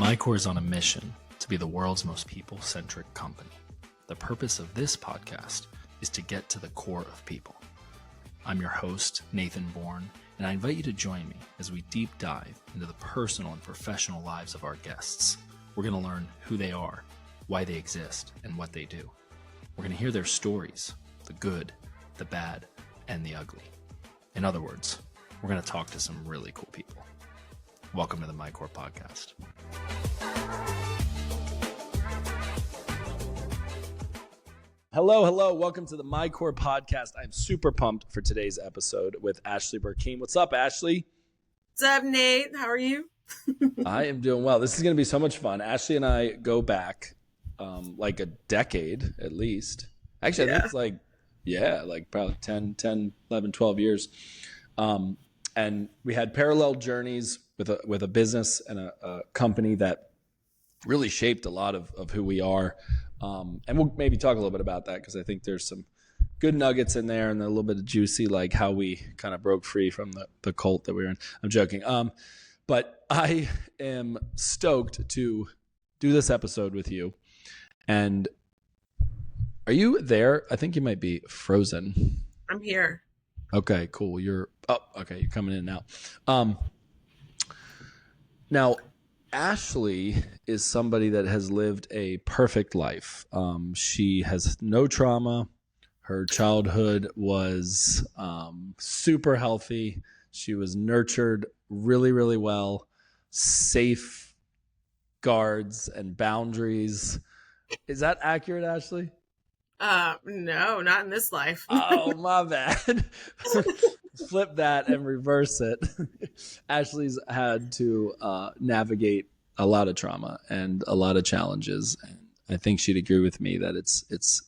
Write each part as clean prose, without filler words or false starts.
MyCore is on a mission to be the world's most people-centric company. The purpose of this podcast is to get to the core of people. I'm your host, Nathan Bourne, and I invite you to join me as we deep dive into the personal and professional lives of our guests. We're going to learn who they are, why they exist, and what they do. We're going to hear their stories, the good, the bad, and the ugly. In other words, we're going to talk to some really cool people. Welcome to the MyCore podcast. Hello. Welcome to the MyCore podcast. I'm super pumped for today's episode with Ashleah Burkeen. What's up, Ashley? What's up, Nate? How are you? I am doing well. This is going to be so much fun. Ashley and I go back like a decade at least. Actually, I think it's like probably 10, 11, 12 years. And we had parallel journeys with a business and a company that really shaped a lot of who we are. And we'll maybe talk a little bit about that because I think there's some good nuggets in there and a little bit of juicy, like how we kind of broke free from the cult that we were in. I'm joking. But I am stoked to do this episode with you. And are you there? I think you might be frozen. I'm here. Okay, cool. You're coming in now. Now, Ashley is somebody that has lived a perfect life. She has no trauma. Her childhood was super healthy. She was nurtured really, really well. Safe guards and boundaries. Is that accurate, Ashley? No, not in this life. Oh, my bad. Flip that and reverse it. Ashley's had to navigate a lot of trauma and a lot of challenges. And I think she'd agree with me that it's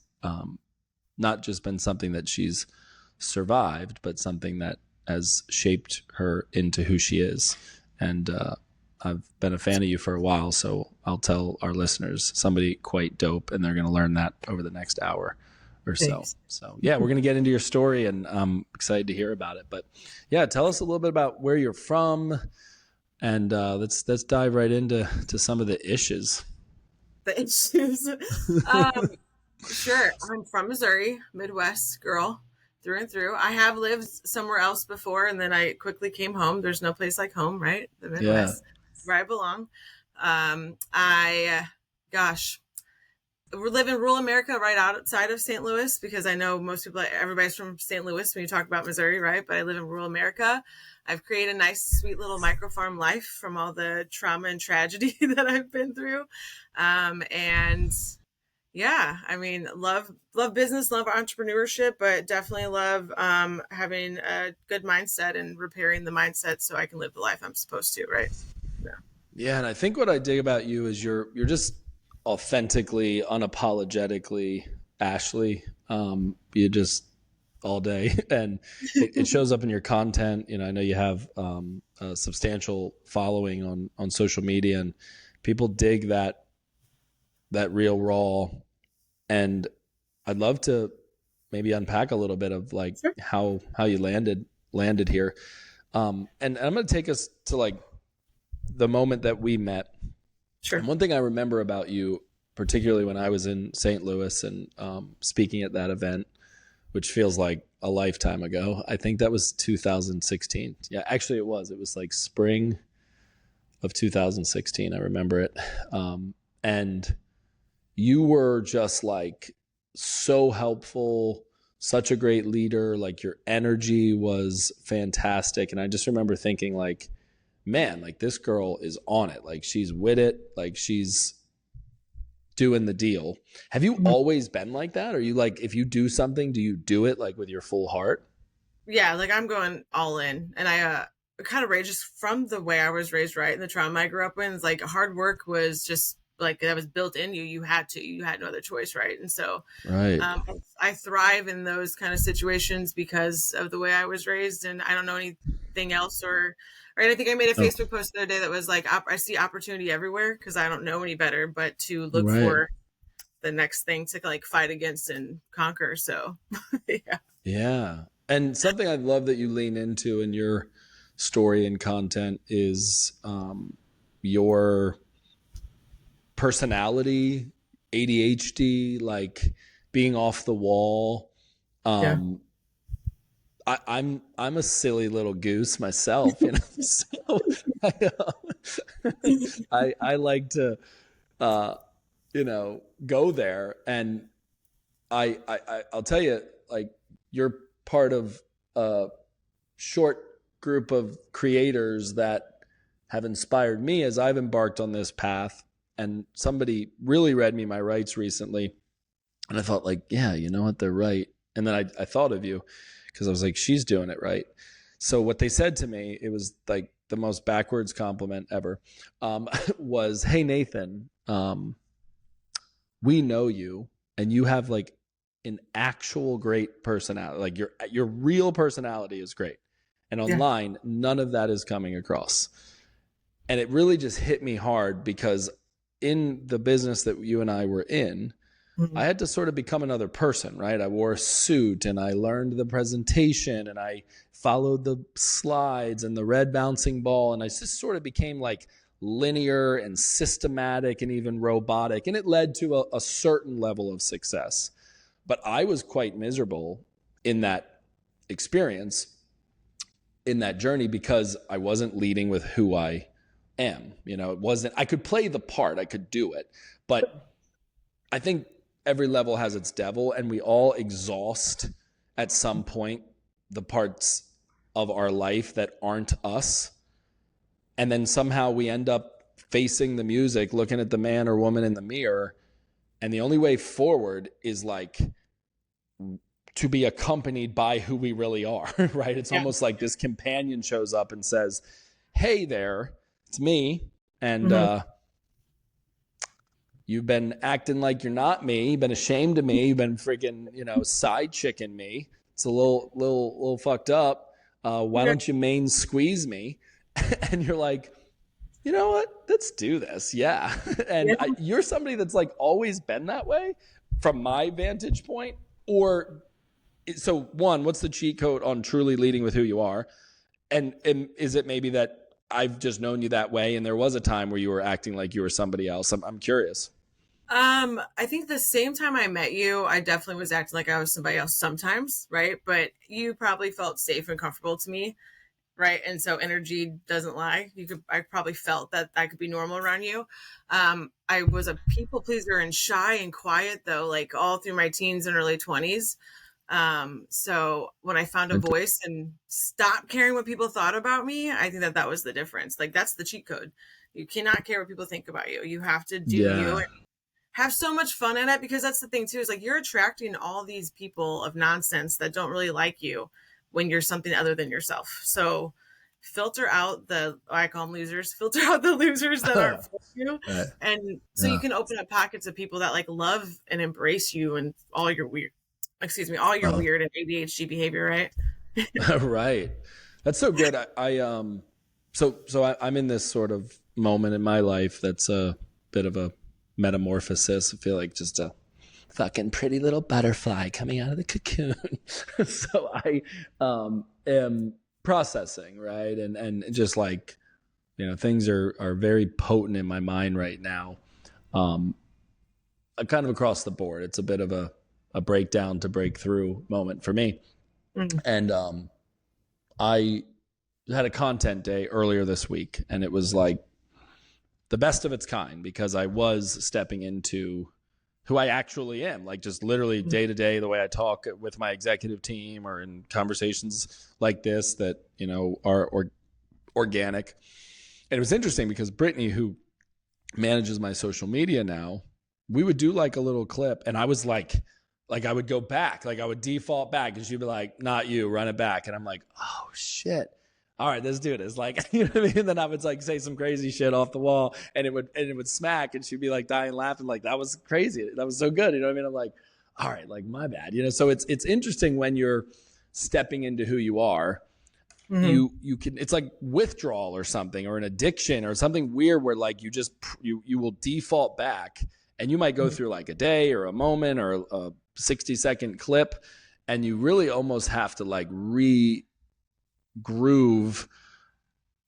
not just been something that she's survived, but something that has shaped her into who she is. And I've been a fan of you for a while, so I'll tell our listeners somebody quite dope, and they're going to learn that over the next hour or so. Thanks. So yeah, we're going to get into your story, and I'm excited to hear about it. But yeah, tell us a little bit about where you're from, and let's dive right into some of the issues. The issues. Sure. I'm from Missouri, Midwest girl through and through. I have lived somewhere else before, and then I quickly came home. There's no place like home, right? The Midwest, where I belong. We live in rural America right outside of St. Louis, because I know most people, everybody's from St. Louis when you talk about Missouri, right? But I live in rural America. I've created a nice, sweet little microfarm life from all the trauma and tragedy that I've been through. And yeah, I mean, love business, love entrepreneurship, but definitely love having a good mindset and repairing the mindset so I can live the life I'm supposed to, right? Yeah, and I think what I dig about you is you're just authentically, unapologetically Ashley. You just all day, and it shows up in your content. You know, I know you have a substantial following on social media, and people dig that real raw. And I'd love to maybe unpack a little bit of like Sure. how you landed here. And I'm going to take us to like the moment that we met. Sure. And one thing I remember about you, particularly when I was in St. Louis and speaking at that event, which feels like a lifetime ago. I think that was 2016. Yeah, actually it was like spring of 2016. I remember it. And you were just like so helpful, such a great leader. Like your energy was fantastic. And I just remember thinking like, man, like this girl is on it. Like she's with it. Like she's doing the deal. Have you always been like that? Or you like, if you do something, do you do it like with your full heart? Yeah, like I'm going all in. And I kind of raised just from the way I was raised, right? And the trauma I grew up in, it's like hard work was just like that was built in you. You had no other choice, right? And so right. I thrive in those kind of situations because of the way I was raised, and I don't know anything else or I think I made a Facebook post the other day that was like, I see opportunity everywhere because I don't know any better, but to look for the next thing to like fight against and conquer. So yeah. Yeah. And something I love that you lean into in your story and content is your personality, ADHD, like being off the wall. Yeah. I'm a silly little goose myself, you know. So I like to go there, and I'll tell you, like, you're part of a short group of creators that have inspired me as I've embarked on this path. And somebody really read me my rights recently, and I thought, like, yeah, you know what, they're right. And then I thought of you, because I was like, she's doing it right. So what they said to me, it was like the most backwards compliment ever, was, hey, Nathan, we know you, and you have like an actual great personality. Like your real personality is great. And online, none of that is coming across. And it really just hit me hard, because in the business that you and I were in, I had to sort of become another person, right? I wore a suit, and I learned the presentation, and I followed the slides and the red bouncing ball. And I just sort of became like linear and systematic and even robotic. And it led to a certain level of success. But I was quite miserable in that experience, in that journey, because I wasn't leading with who I am. You know, it wasn't, I could play the part, I could do it. But I think every level has its devil, and we all exhaust at some point the parts of our life that aren't us. And then somehow we end up facing the music, looking at the man or woman in the mirror. And the only way forward is like to be accompanied by who we really are, right? It's almost like this companion shows up and says, hey there, it's me. And you've been acting like you're not me. You've been ashamed of me. You've been freaking, side chicking me. It's a little fucked up. Why don't you main squeeze me? And you're like, you know what? Let's do this. Yeah. And you're somebody that's like always been that way from my vantage point. Or so one, what's the cheat code on truly leading with who you are? And is it maybe that I've just known you that way, and there was a time where you were acting like you were somebody else? I'm curious. I think the same time I met you, I definitely was acting like I was somebody else sometimes, right? But you probably felt safe and comfortable to me, right? And so energy doesn't lie. I probably felt that I could be normal around you. I was a people pleaser and shy and quiet, though, like all through my teens and early 20s. So when I found a voice and stopped caring what people thought about me, I think that was the difference. Like, that's the cheat code. You cannot care what people think about you. You have to do you and have so much fun in it, because that's the thing too, is like you're attracting all these people of nonsense that don't really like you when you're something other than yourself. So filter out I call them losers, filter out the losers that aren't for you. And so you can open up pockets of people that like love and embrace you and all your weird and ADHD behavior, right? Right. That's so good. I'm in this sort of moment in my life that's a bit of a metamorphosis. I feel like just a fucking pretty little butterfly coming out of the cocoon. So I am processing, right? And just like, things are very potent in my mind right now. Kind of across the board. It's a bit of a breakdown to breakthrough moment for me. And I had a content day earlier this week, and it was like the best of its kind, because I was stepping into who I actually am, like just literally day to day, the way I talk with my executive team or in conversations like this that, are organic. And it was interesting because Brittany, who manages my social media now, we would do like a little clip, and I was like I would go back, like I would default back, and she'd be like, not you, run it back. And I'm like, oh shit. All right, let's do this. Like, you know what I mean? And then I would like say some crazy shit off the wall, and it would smack, and she'd be like dying laughing, like, that was crazy. That was so good. You know what I mean? I'm like, all right, like, my bad. So it's interesting when you're stepping into who you are. You can, it's like withdrawal or something, or an addiction or something weird where like you will default back, and you might go through like a day or a moment or a 60-second clip, and you really almost have to like groove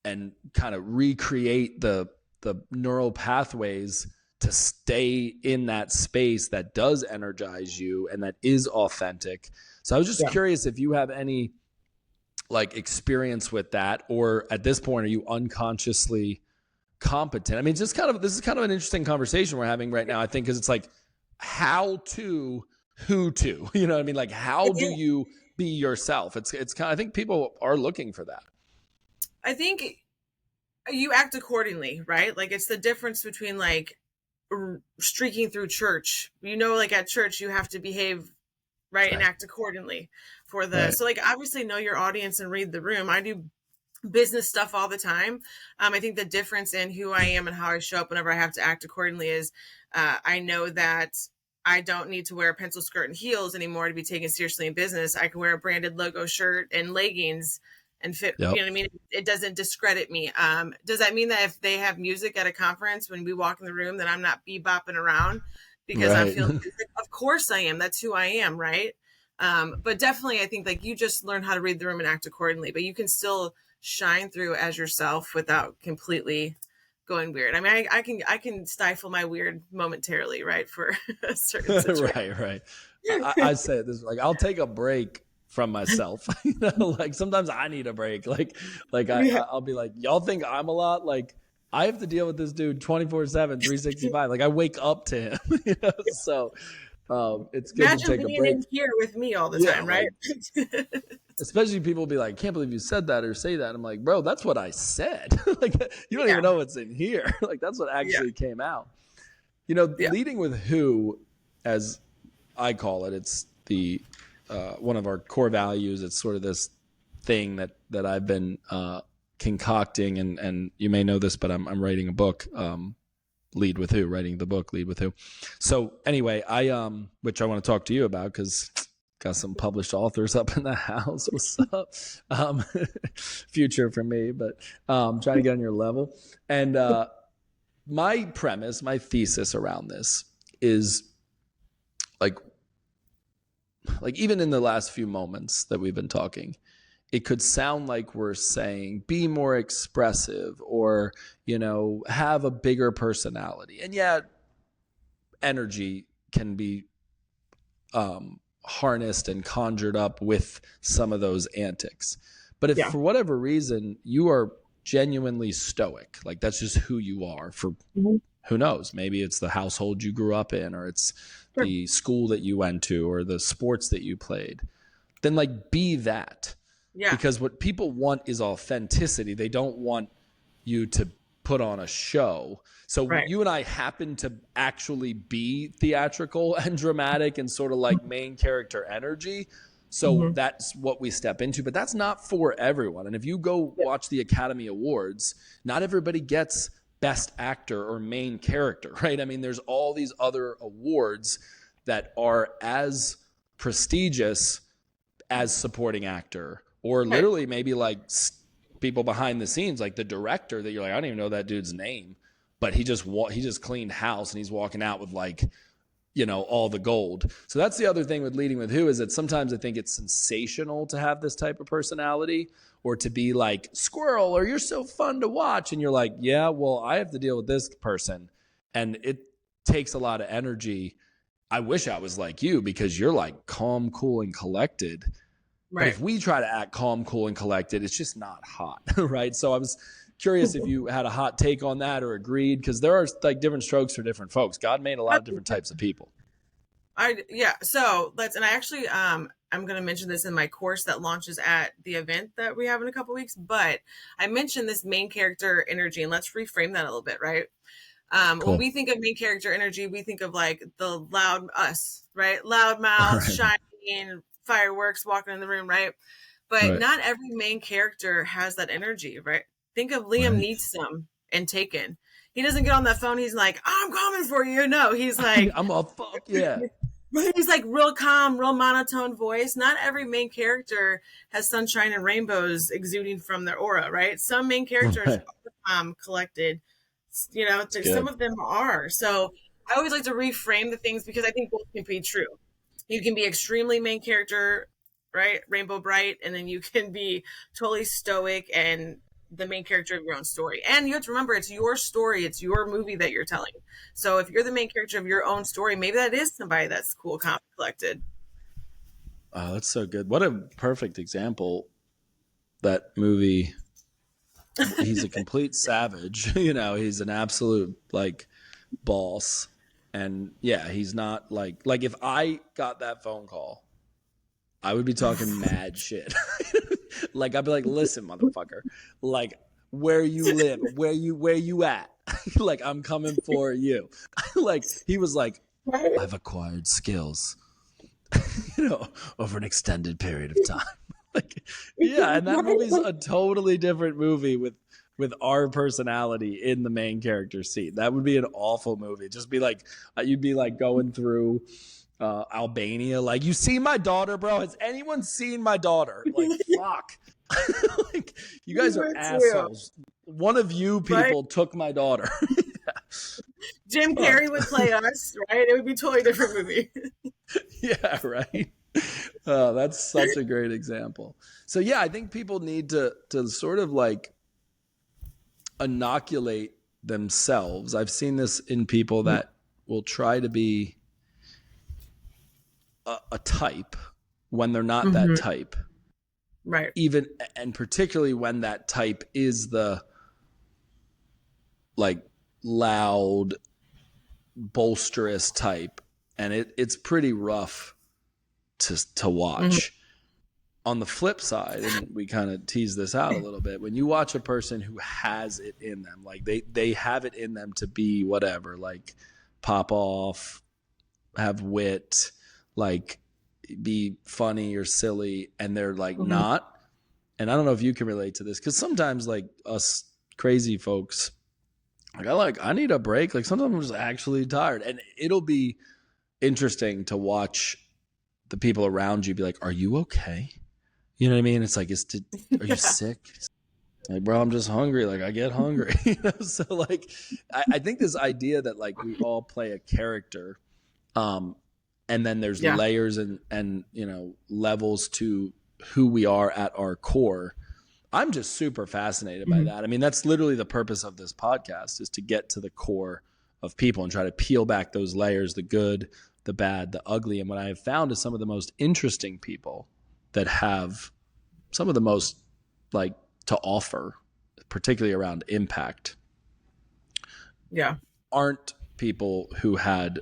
and kind of recreate the neural pathways to stay in that space that does energize you and that is authentic. So I was just curious if you have any like experience with that, or at this point, are you unconsciously competent? I mean, this is kind of an interesting conversation we're having right now, I think, because it's like how to, who to, you know what I mean? Like, how do you be yourself? It's kind of, I think people are looking for that. I think you act accordingly, right? Like, it's the difference between like streaking through church. You know, like at church, you have to behave right and act accordingly for the, so like obviously know your audience and read the room. I do business stuff all the time. I think the difference in who I am and how I show up whenever I have to act accordingly is I know that I don't need to wear a pencil skirt and heels anymore to be taken seriously in business. I can wear a branded logo shirt and leggings and fit, you know what I mean? It doesn't discredit me. Does that mean that if they have music at a conference, when we walk in the room, that I'm not bebopping around because I'm feeling music? Of course I am. That's who I am, right? But definitely I think like you just learn how to read the room and act accordingly, but you can still shine through as yourself without completely going weird. I mean, I can stifle my weird momentarily, right? For a certain situation. Right. I say this, like, I'll take a break from myself. You know, like sometimes I need a break. I'll be like, y'all think I'm a lot? Like, I have to deal with this dude 24/7, 365. Like, I wake up to him. You know? So it's good to take a break. In here with me all the time, right? Like, especially people will be like, can't believe you said that or say that. I'm like, bro, that's what I said. Like, you don't even know what's in here. Like, that's what actually came out. You know, leading with who, as I call it, it's the one of our core values. It's sort of this thing that I've been concocting, and you may know this, but I'm writing a book, Lead with Who, writing the book Lead with Who. So anyway, which I want to talk to you about because got some published authors up in the house. What's up? Future for me, but trying to get on your level. And my premise, my thesis around this is like even in the last few moments that we've been talking, it could sound like we're saying be more expressive or, you know, have a bigger personality. And yet energy can be harnessed and conjured up with some of those antics. But if for whatever reason you are genuinely stoic, like that's just who you are for who knows, maybe it's the household you grew up in, or it's the school that you went to, or the sports that you played, then like be that. Because what people want is authenticity. They don't want you to put on a show. So you and I happen to actually be theatrical and dramatic and sort of like main character energy. So that's what we step into, but that's not for everyone. And if you go watch the Academy Awards, not everybody gets Best Actor or main character, right? I mean, there's all these other awards that are as prestigious as supporting actor, or literally maybe like people behind the scenes, like the director that you're like, I don't even know that dude's name, but he just cleaned house and he's walking out with like, you know, all the gold. So that's the other thing with leading with who, is that sometimes I think it's sensational to have this type of personality, or to be like Squirrel, or you're so fun to watch. And you're like, yeah, well, I have to deal with this person. And it takes a lot of energy. I wish I was like you, because you're like calm, cool, and collected. But if we try to act calm, cool, and collected, it's just not hot, right? So I was curious if you had a hot take on that or agreed, because there are like different strokes for different folks. God made a lot of different types of people. So let's, and I actually, I'm going to mention this in my course that launches at the event that we have in a couple weeks, but I mentioned this main character energy, and let's reframe that a little bit, right? Cool. When we think of main character energy, we think of like the loud us, right? Loud mouth, shining, fireworks, walking in the room, right? But not every main character has that energy, right? Think of Liam Neeson in Taken. He doesn't get on that phone. He's like, I'm coming for you. No, he's like, I'm all fuck yeah. He's like real calm, real monotone voice. Not every main character has sunshine and rainbows exuding from their aura, right? Some main characters are collected. You know, some of them are. So I always like to reframe the things, because I think both can be true. You can be extremely main character, right? Rainbow bright, and then you can be totally stoic and the main character of your own story. And you have to remember, it's your story, it's your movie that you're telling. So if you're the main character of your own story, maybe that is somebody that's cool, calm, collected. Oh, that's so good. What a perfect example. That movie, he's a complete savage. He's an absolute like boss. And yeah, he's not like if I got that phone call, I would be talking mad shit. Like I'd be like, listen, motherfucker, like where you live, where you at? Like I'm coming for you. Like he was like, I've acquired skills, over an extended period of time. Like, yeah, and that movie's a totally different movie with our personality in the main character seat. That would be an awful movie. Just be like, you'd be like going through Albania. Like, you see my daughter, bro? Has anyone seen my daughter? Like, fuck. Like, you guys are assholes. One of you people took my daughter. Jim Carrey would play us, right? It would be a totally different movie. Yeah, right. Oh, that's such a great example. So yeah, I think people need to sort of like inoculate themselves. I've seen this in people that will try to be a type when they're not that type. Right. Even, and particularly when that type is the like loud, bolsterous type. And it's pretty rough to watch. On the flip side, and we kind of tease this out a little bit, when you watch a person who has it in them, like they have it in them to be whatever, like pop off, have wit, like be funny or silly, and they're like not. And I don't know if you can relate to this, because sometimes like us crazy folks, like I need a break. Like sometimes I'm just actually tired, and it'll be interesting to watch the people around you be like, are you okay? You know what I mean? It's like, are you sick? Like, bro, I'm just hungry. Like I get hungry. So like, I think this idea that like we all play a character, and then there's layers and levels to who we are at our core. I'm just super fascinated by that. I mean, that's literally the purpose of this podcast, is to get to the core of people and try to peel back those layers, the good, the bad, the ugly. And what I have found is some of the most interesting people that have some of the most like to offer, particularly around impact, aren't people who had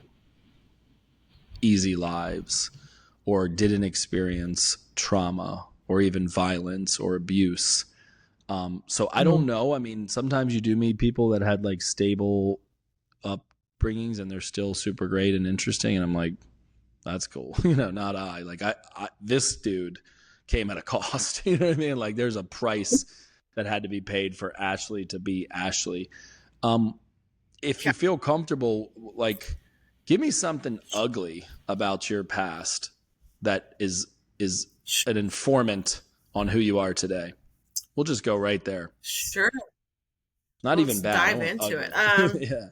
easy lives or didn't experience trauma or even violence or abuse. So I don't know. I mean, sometimes you do meet people that had like stable upbringings and they're still super great and interesting. And I'm like, that's cool. Not I. Like I this dude came at a cost. You know what I mean? Like there's a price that had to be paid for Ashleah to be Ashleah. If you feel comfortable, like give me something ugly about your past that is an informant on who you are today. We'll just go right there. Sure. Not even bad. Dive into it. Yeah.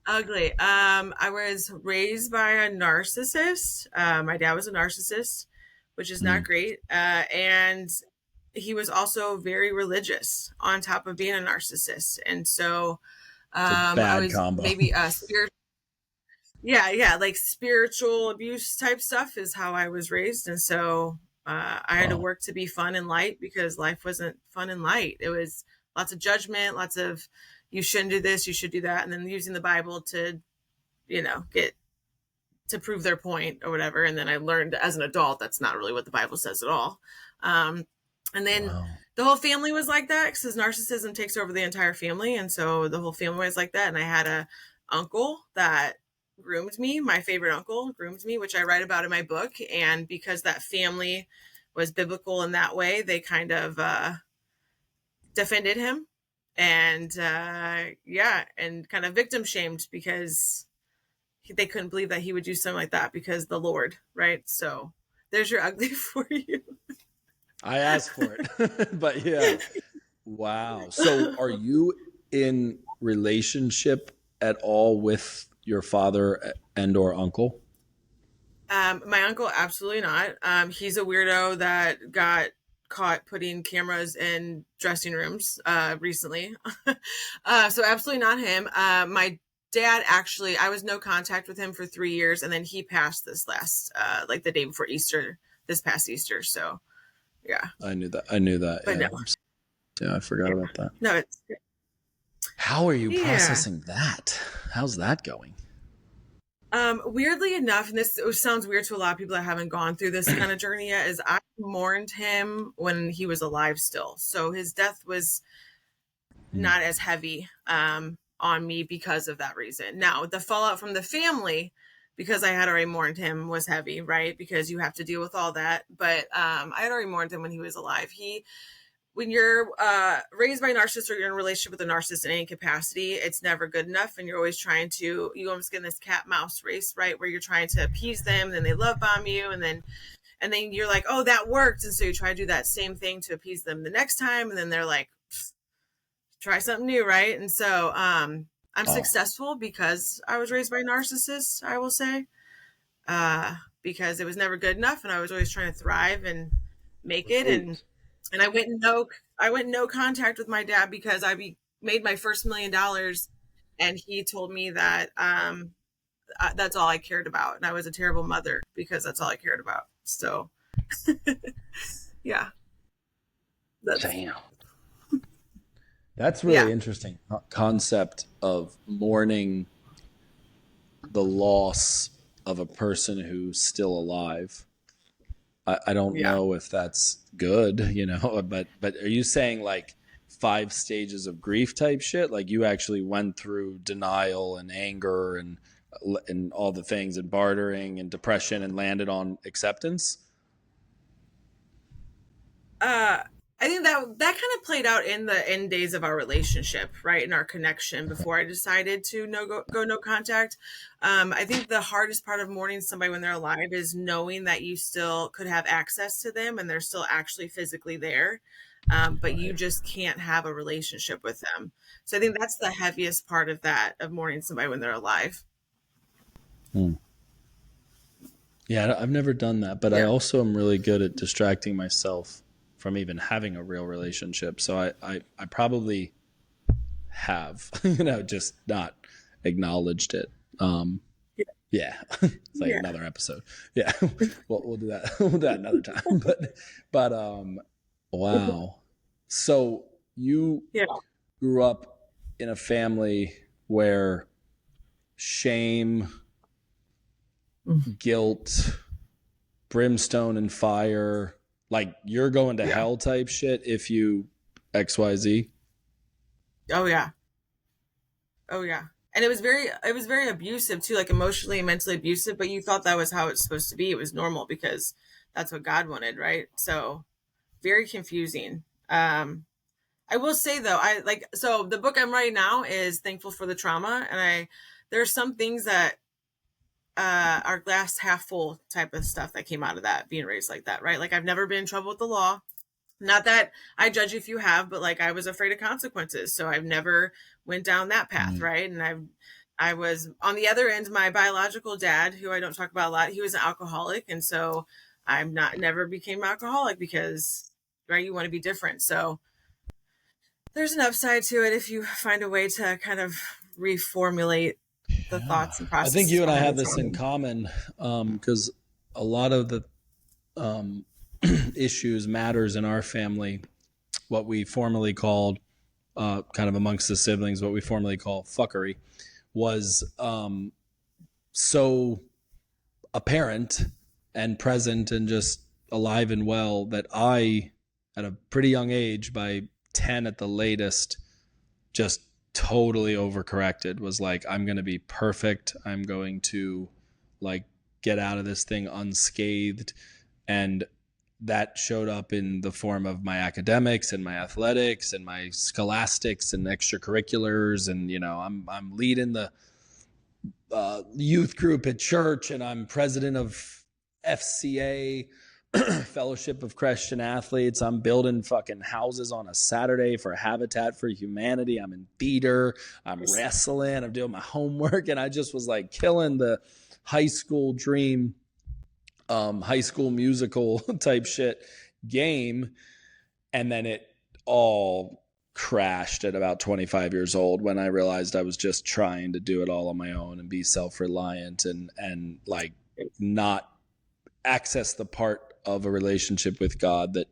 Ugly. I was raised by a narcissist. My dad was a narcissist, which is not great. And he was also very religious on top of being a narcissist. And so I was combo. maybe spiritual. Yeah, like spiritual abuse type stuff is how I was raised. And so I had to work to be fun and light, because life wasn't fun and light. It was lots of judgment, lots of you shouldn't do this, you should do that, and then using the Bible to, get to prove their point or whatever. And then I learned as an adult that's not really what the Bible says at all. And then the whole family was like that, because narcissism takes over the entire family, and so the whole family was like that. And I had a uncle that groomed me. My favorite uncle groomed me, which I write about in my book. And because that family was biblical in that way, they kind of defended him and and kind of victim shamed, because they couldn't believe that he would do something like that, because the Lord, right? So there's your ugly for you. I asked for it. But yeah. Wow. So are you in relationship at all with your father and or uncle? My uncle, absolutely not. He's a weirdo that got caught putting cameras in dressing rooms recently. So absolutely not him. My dad, actually, I was no contact with him for 3 years, and then he passed this last, like the day before Easter, this past Easter. So yeah. I knew that. But Yeah. no. Yeah, I forgot about that. No, it's How are you yeah. processing that? How's that going? Weirdly enough, and this sounds weird to a lot of people that haven't gone through this kind of journey yet, is I mourned him when he was alive still. So his death was not as heavy on me because of that reason. Now, the fallout from the family, because I had already mourned him, was heavy, right? Because you have to deal with all that. But I had already mourned him when he was alive. When you're raised by a narcissist, or you're in a relationship with a narcissist in any capacity, it's never good enough. And you're always trying to, you almost get in this cat mouse race, right? Where you're trying to appease them, and then they love bomb you. And then you're like, oh, that worked. And so you try to do that same thing to appease them the next time. And then they're like, try something new. Right. And so I'm successful because I was raised by a narcissist, I will say, because it was never good enough. And I was always trying to thrive and make it. And I went no contact with my dad because I made my first $1 million, and he told me that that's all I cared about, and I was a terrible mother because that's all I cared about. So, yeah. Damn. That's really interesting concept of mourning the loss of a person who's still alive. I don't know if that's good, but are you saying like 5 stages of grief type shit? Like you actually went through denial and anger and all the things, and bartering and depression, and landed on acceptance? I think that kind of played out in the end days of our relationship, right? In our connection before I decided to go no contact. I think the hardest part of mourning somebody when they're alive is knowing that you still could have access to them and they're still actually physically there. But you just can't have a relationship with them. So I think that's the heaviest part of that, of mourning somebody when they're alive. Yeah, I've never done that, but I also am really good at distracting myself from even having a real relationship. So I probably have, just not acknowledged it. It's like another episode. Yeah. We'll do that. We'll do that another time. But wow. So you grew up in a family where shame, guilt, brimstone and fire, like you're going to hell type shit if you XYZ. Oh yeah. And it was very abusive too, like emotionally and mentally abusive, but you thought that was how it's supposed to be. It was normal because that's what God wanted, right? So very confusing. I will say though, so the book I'm writing now is Thankful for the Trauma, and there are some things that are glass half full type of stuff that came out of that, being raised like that, right? Like I've never been in trouble with the law. Not that I judge if you have, but like I was afraid of consequences. So I've never went down that path, right? And I was on the other end, my biological dad, who I don't talk about a lot, he was an alcoholic. And so never became alcoholic because, right, you want to be different. So there's an upside to it if you find a way to kind of reformulate the thoughts and processes. I think you and I have this in common, because a lot of the issues, matters in our family, what we formerly called, kind of amongst the siblings, what we formerly call fuckery, was so apparent and present and just alive and well that I, at a pretty young age, by 10 at the latest, just totally overcorrected. Was like, I'm going to be perfect. I'm going to like get out of this thing unscathed. And that showed up in the form of my academics and my athletics and my scholastics and extracurriculars. And, I'm leading the youth group at church, and I'm president of FCA, Fellowship of Christian Athletes. I'm building fucking houses on a Saturday for Habitat for Humanity. I'm in theater. I'm wrestling. I'm doing my homework. And I just was like killing the high school dream, high school musical type shit game. And then it all crashed at about 25 years old when I realized I was just trying to do it all on my own and be self-reliant and like not access the part of a relationship with God that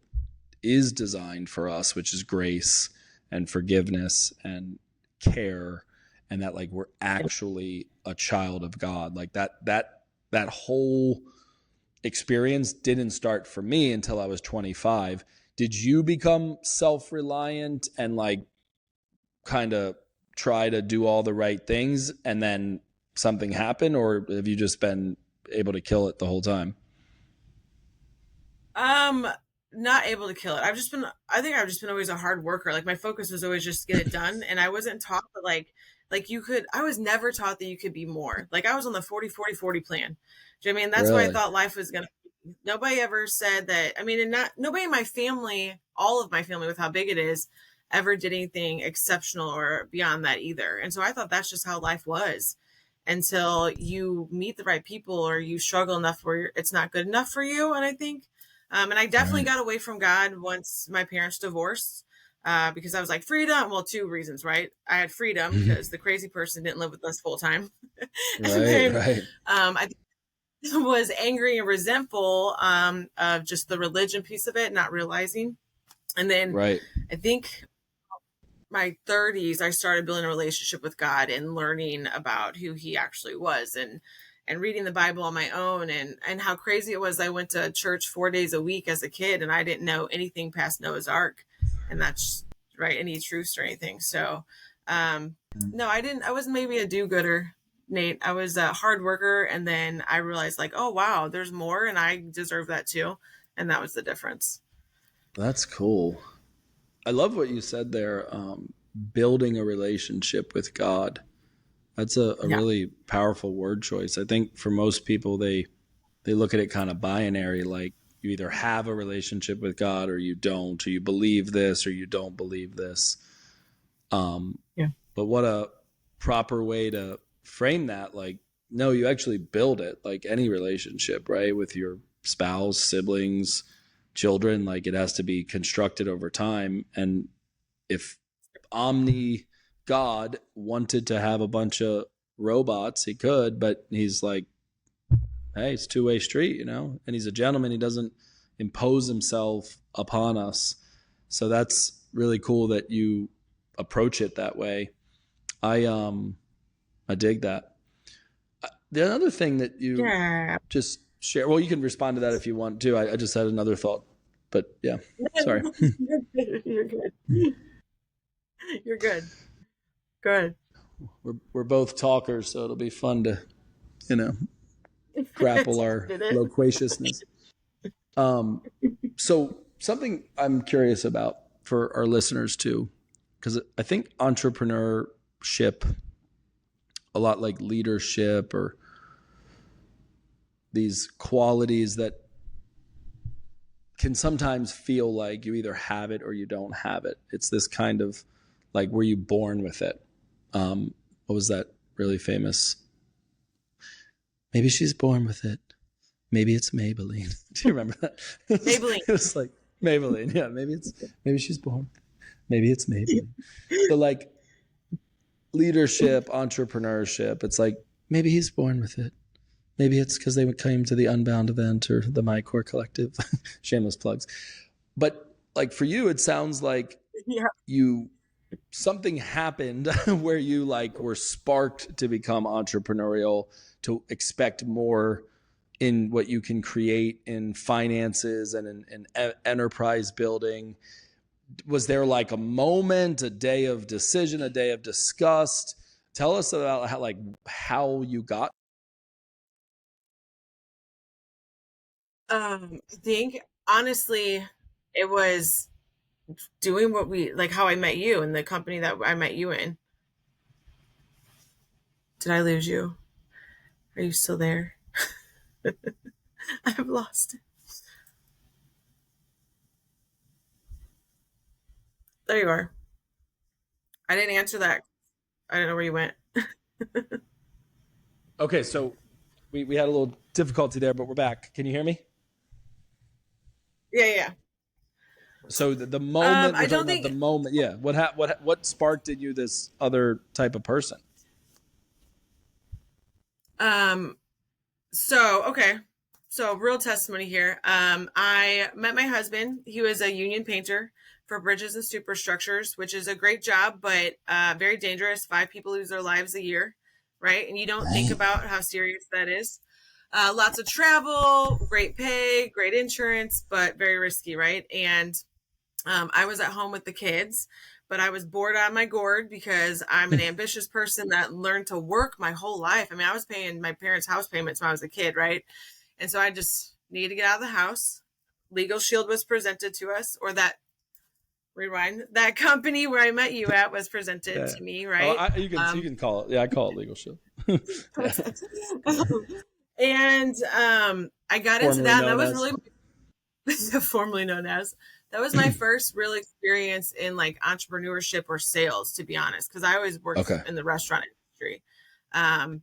is designed for us, which is grace and forgiveness and care, and that like we're actually a child of God. Like that whole experience didn't start for me until I was 25. Did you become self-reliant and like kind of try to do all the right things and then something happened, or have you just been able to kill it the whole time? Not able to kill it. I think I've just been always a hard worker. Like my focus was always just get it done. And I wasn't taught that I was never taught that you could be more. Like I was on the 40-40-40 plan. Do you know what I mean? That's what I Really? thought life was going to be. Nobody ever said that. I mean, and not nobody in my family, all of my family with how big it is, ever did anything exceptional or beyond that either. And so I thought that's just how life was until you meet the right people or you struggle enough where it's not good enough for you. And I think and I definitely Right. got away from God once my parents divorced because I was like, freedom. Well, two reasons, right? I had freedom because the crazy person didn't live with us full time. And Right, then right, I was angry and resentful of just the religion piece of it, not realizing. And then right. I think my 30s, I started building a relationship with God and learning about who he actually was and reading the Bible on my own and how crazy it was. I went to church 4 days a week as a kid and I didn't know anything past Noah's Ark. And that's right, any truths or anything. So no, I wasn't maybe a do-gooder, Nate. I was a hard worker, and then I realized like, oh wow, there's more and I deserve that too. And that was the difference. That's cool. I love what you said there. Building a relationship with God. That's a Yeah. really powerful word choice. I think for most people, they look at it kind of binary, like you either have a relationship with God or you don't, or you believe this or you don't believe this. Yeah. But what a proper way to frame that. Like, no, you actually build it like any relationship, right? With your spouse, siblings, children, like it has to be constructed over time. And if Omni God wanted to have a bunch of robots, he could, but he's like, hey, it's a two-way street, you know, and he's a gentleman. He doesn't impose himself upon us. So that's really cool that you approach it that way. I dig that. The other thing that you Yeah. just share, well, you can respond to that if you want to. I just had another thought, but yeah, sorry. You're good. You're good. You're good. Good. We're both talkers, so it'll be fun to, you know, grapple our Did it? loquaciousness. So something I'm curious about for our listeners too, because I think entrepreneurship, a lot like leadership or these qualities that can sometimes feel like you either have it or you don't have it. It's this kind of like, were you born with it? What was that really famous? Maybe she's born with it. Maybe it's Maybelline. Do you remember that? Maybelline. It was like Maybelline. Yeah, maybe she's born. Maybe it's Maybelline. So like leadership, entrepreneurship, it's like maybe he's born with it. Maybe it's because they came to the Unbound event or the MyCore Collective. Shameless plugs. But like for you, it sounds like Yeah. something happened where you like were sparked to become entrepreneurial, to expect more in what you can create in finances and in enterprise building. Was there like a moment, a day of decision, a day of disgust? Tell us about how you got. I think honestly, it was doing what we like how I met you in the company that I met you in. Did I lose you? Are you still there? I've lost it. There you are. I didn't answer that. I don't know where you went. Okay, so we had a little difficulty there, but we're back. Can you hear me? Yeah, yeah. So the moment I we're talking don't about, think. the moment, yeah. What sparked in you this other type of person? Um, so okay, so real testimony here. I met my husband. He was a union painter for bridges and superstructures, which is a great job, but very dangerous. 5 people lose their lives a year, right? And you don't think Dang. about how serious that is. Lots of travel, great pay, great insurance, but very risky, right? And I was at home with the kids, but I was bored out of my gourd because I'm an ambitious person that learned to work my whole life. I mean, I was paying my parents' house payments when I was a kid, right? And so I just needed to get out of the house. Legal Shield was presented to us, or that rewind, that company where I met you at was presented Yeah. to me, Oh, right? you can call it. Yeah, I call it legal shit. Yeah. And I got into Formerly that, and that known was as. really formerly known as, that was my first real experience in like entrepreneurship or sales, to be honest, because I always worked Okay. in the restaurant industry. um,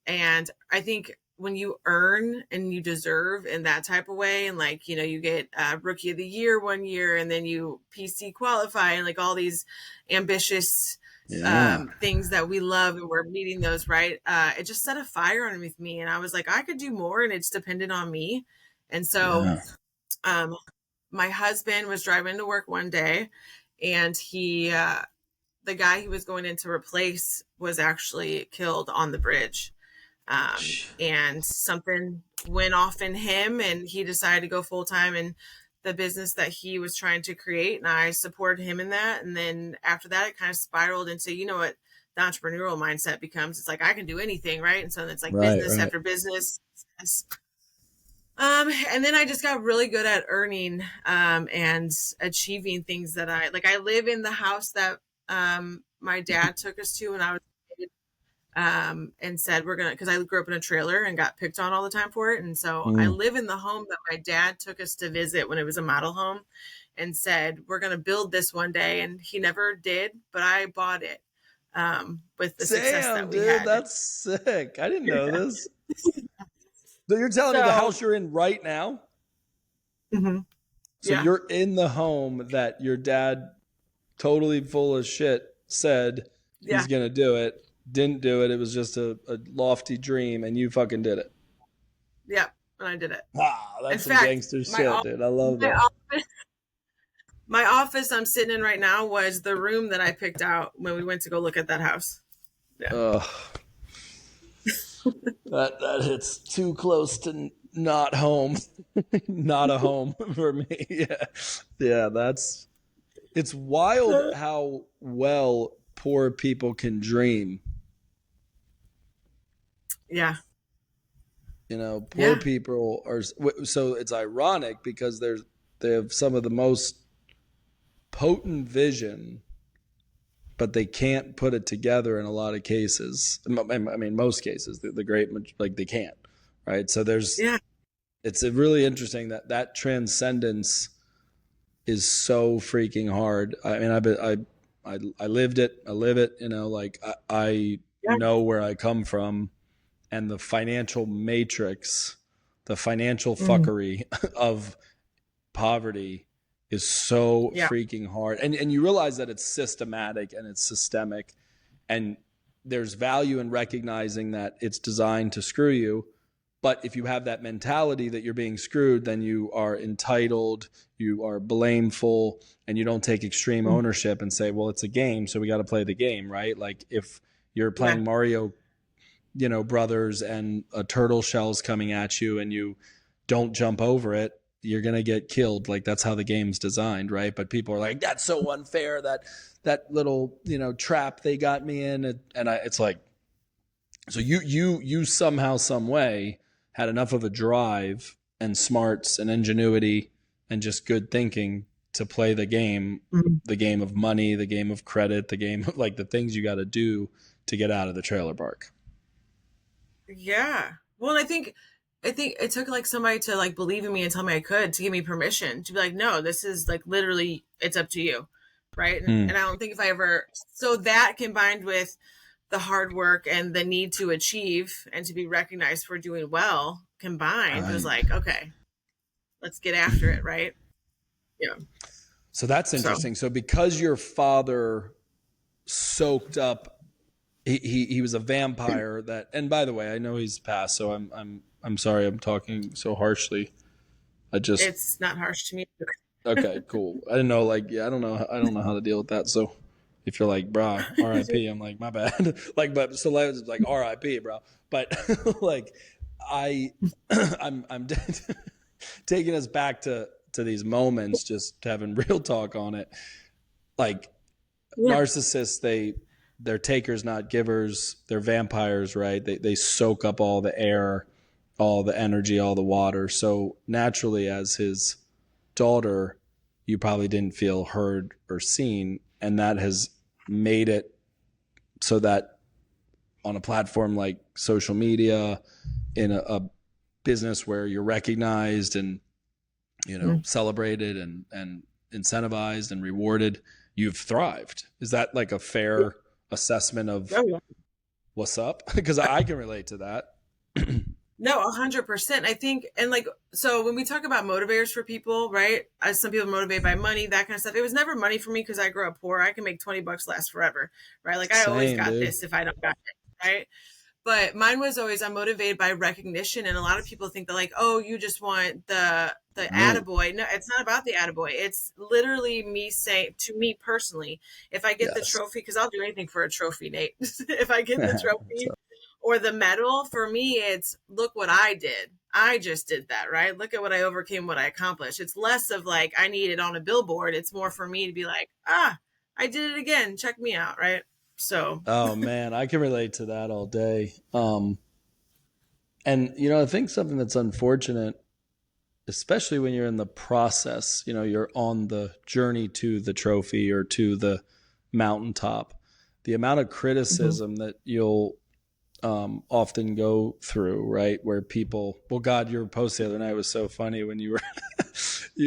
and I think when you earn and you deserve in that type of way, and like, you get rookie of the year one year, and then you PC qualify, and like all these ambitious Yeah. things that we love, and we're meeting those, right? It just set a fire underneath me, and I was like, I could do more, and it's dependent on me. And so Yeah. um, my husband was driving to work one day, and the guy he was going in to replace was actually killed on the bridge. And something went off in him, and he decided to go full time in the business that he was trying to create. And I supported him in that. And then after that, it kind of spiraled into, what the entrepreneurial mindset becomes. It's like, I can do anything, right? And so it's like Right. business Right. after business. And then I just got really good at earning and achieving things that I like. I live in the house that my dad took us to when I was a kid, and said we're gonna, because I grew up in a trailer and got picked on all the time for it. And so I Mm. live in the home that my dad took us to visit when it was a model home, and said we're gonna build this one day. And he never did, but I bought it with the success Damn, that we dude, had. that's sick. I didn't know this. So you're telling me the So house you're in right now? mhm, So yeah, you're in the home that your dad, totally full of shit, said yeah, he's gonna do it, didn't do it. It was just a lofty dream, and you fucking did it. yeah, and I did it. Ah, In that's some fact, gangster my shit, dude. I love my that. office, my office I'm sitting in right now was the room that I picked out when we went to go look at that house. Yeah. Ugh, that hits too close to not home, not a home for me. Yeah, yeah. It's wild how well poor people can dream. Yeah. Poor Yeah. people are, so it's ironic because they have some of the most potent vision, but they can't put it together in a lot of cases. I mean, most cases, the great, like they can't, right? So Yeah. it's a really interesting that transcendence is so freaking hard. I mean, I lived it, I live it. Like I Yeah. know where I come from, and the financial matrix, the financial Mhm. fuckery of poverty is so Yeah. freaking hard. And you realize that it's systematic and it's systemic, and there's value in recognizing that it's designed to screw you. But if you have that mentality that you're being screwed, then you are entitled, you are blameful, and you don't take extreme Mhm. ownership and say, well, it's a game, so we got to play the game, right? Like if you're Yeah. playing Mario, brothers, and a turtle shell's coming at you and you don't jump over it, you're going to get killed. Like that's how the game's designed, right? But people are like, that's so unfair, that little, trap they got me in. It's like, so you somehow, some way had enough of a drive and smarts and ingenuity and just good thinking to play Mhm. the game of money, the game of credit, the game of like the things you got to do to get out of the trailer park. Yeah. Well, and I think it took like somebody to like believe in me and tell me I could, to give me permission to be like, no, this is like literally, it's up to you. Right. And Hmm. I don't think if I ever, so that combined with the hard work and the need to achieve and to be recognized for doing well combined was Right. like, okay, let's get after it. Right. Yeah. So that's interesting. So because your father soaked up, he was a vampire that, and by the way, I know he's passed, so I'm sorry I'm talking so harshly. It's not harsh to me. Okay, cool. I didn't know, like, yeah, I don't know how to deal with that. So if you're like, brah, R.I.P., I'm like, my bad. Like, but so like R.I.P., bro. But like, I'm taking us back to these moments, just having real talk on it. Like, narcissists, they're takers, not givers. They're vampires, right? They soak up all the air, all the energy, all the water. So naturally, as his daughter, you probably didn't feel heard or seen, and that has made it so that on a platform like social media, in a business where you're recognized and celebrated and incentivized and rewarded, you've thrived. Is that like a fair assessment of what's up? Because I can relate to that. No, 100%. I think, and like, so when we talk about motivators for people, right? As some people are motivated by money, that kind of stuff. It was never money for me because I grew up poor. I can make $20 last forever, right? Like I always got this if I don't got it, right? But mine was always, I'm motivated by recognition. And a lot of people think that like, oh, you just want the attaboy. No, it's not about the attaboy. It's literally me saying, to me personally, if I get the trophy, because I'll do anything for a trophy, Nate. If I get the trophy or the medal, for me, it's look what I did. I just did that, right? Look at what I overcame, what I accomplished. It's less of like, I need it on a billboard. It's more for me to be like, I did it again. Check me out, right? So. Oh man, I can relate to that all day. And I think something that's unfortunate, especially when you're in the process, you're on the journey to the trophy or to the mountaintop, the amount of criticism that you'll often go through, right? Where people, well, God, your post the other night was so funny when you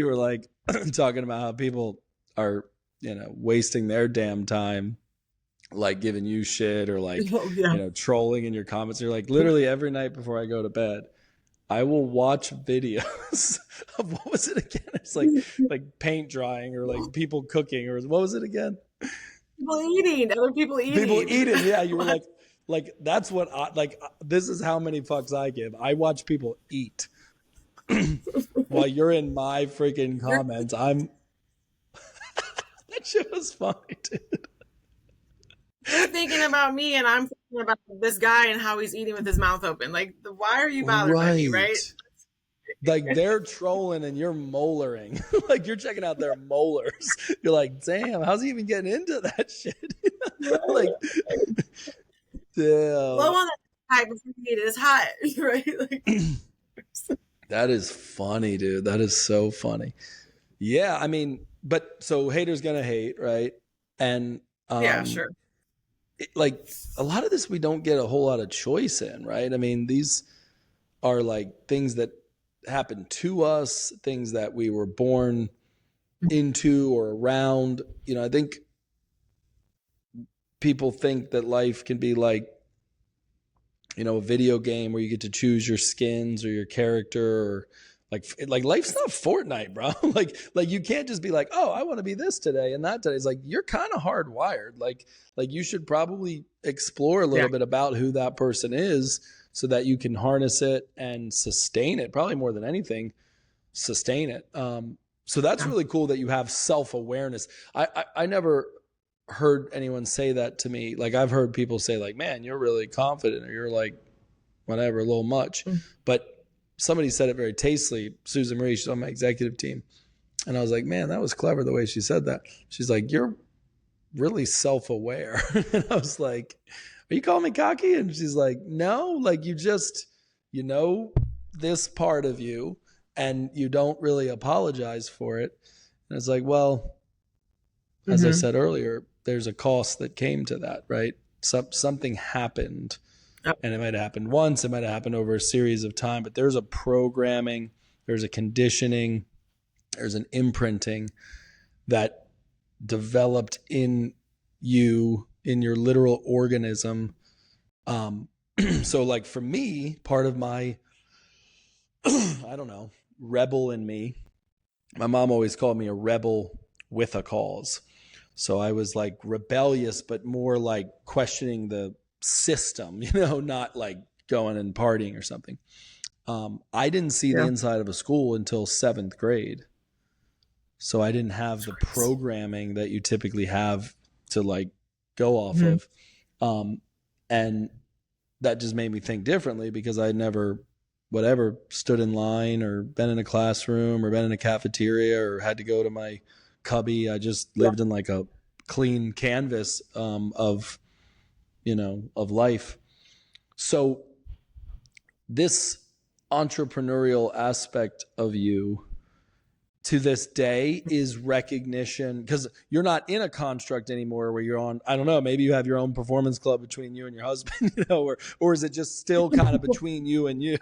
were like talking about how people are, wasting their damn time, like giving you shit or like, trolling in your comments. You're like, literally every night before I go to bed, I will watch videos of, what was it again? It's like paint drying or like people cooking, or what was it again? People eating, other people eating. Yeah. You were like, that's what this is how many fucks I give. I watch people eat while you're in my freaking comments. That shit was funny, dude. You're thinking about me and I'm thinking about this guy and how he's eating with his mouth open. Like, why are you bothered by me, right? Like, they're trolling and you're molaring. Like, you're checking out their molars. You're like, damn, how's he even getting into that shit? Like, damn. Blow on that pipe before you eat it. It's hot, right? Like, that is funny, dude. That is so funny. Yeah, I mean, but so haters gonna hate, right? And yeah, sure. Like, a lot of this we don't get a whole lot of choice in, right? I mean, these are like things that happen to us, things that we were born into or around. I think people think that life can be like, a video game where you get to choose your skins or your character, or like life's not Fortnite, bro. like you can't just be like, oh, I want to be this today and that today. It's like, you're kind of hardwired. Like you should probably explore a little bit about who that person is so that you can harness it and sustain it. Probably more than anything, sustain it. So that's really cool that you have self-awareness. I never heard anyone say that to me. Like, I've heard people say like, man, you're really confident, or you're like, whatever, a little much. But somebody said it very tastefully. Susan Marie, she's on my executive team. And I was like, man, that was clever the way she said that. She's like, you're really self-aware. And I was like, are you calling me cocky? And she's like, no, like, you just, this part of you and you don't really apologize for it. And it's like, well, as I said earlier, there's a cost that came to that, right? Something happened. And it might have happened once, it might have happened over a series of time, but there's a programming, there's a conditioning, there's an imprinting that developed in you, in your literal organism. So like for me, part of my, I don't know, rebel in me, my mom always called me a rebel with a cause. So I was like rebellious, but more like questioning the system, not like going and partying or something. I didn't see the inside of a school until 7th grade. So I didn't have the programming that you typically have to like go off of. And that just made me think differently because I never, stood in line or been in a classroom or been in a cafeteria or had to go to my cubby. I just lived in like a clean canvas of life. So this entrepreneurial aspect of you to this day is recognition, because you're not in a construct anymore where you're on, I don't know, maybe you have your own performance club between you and your husband, or is it just still kind of between you and you?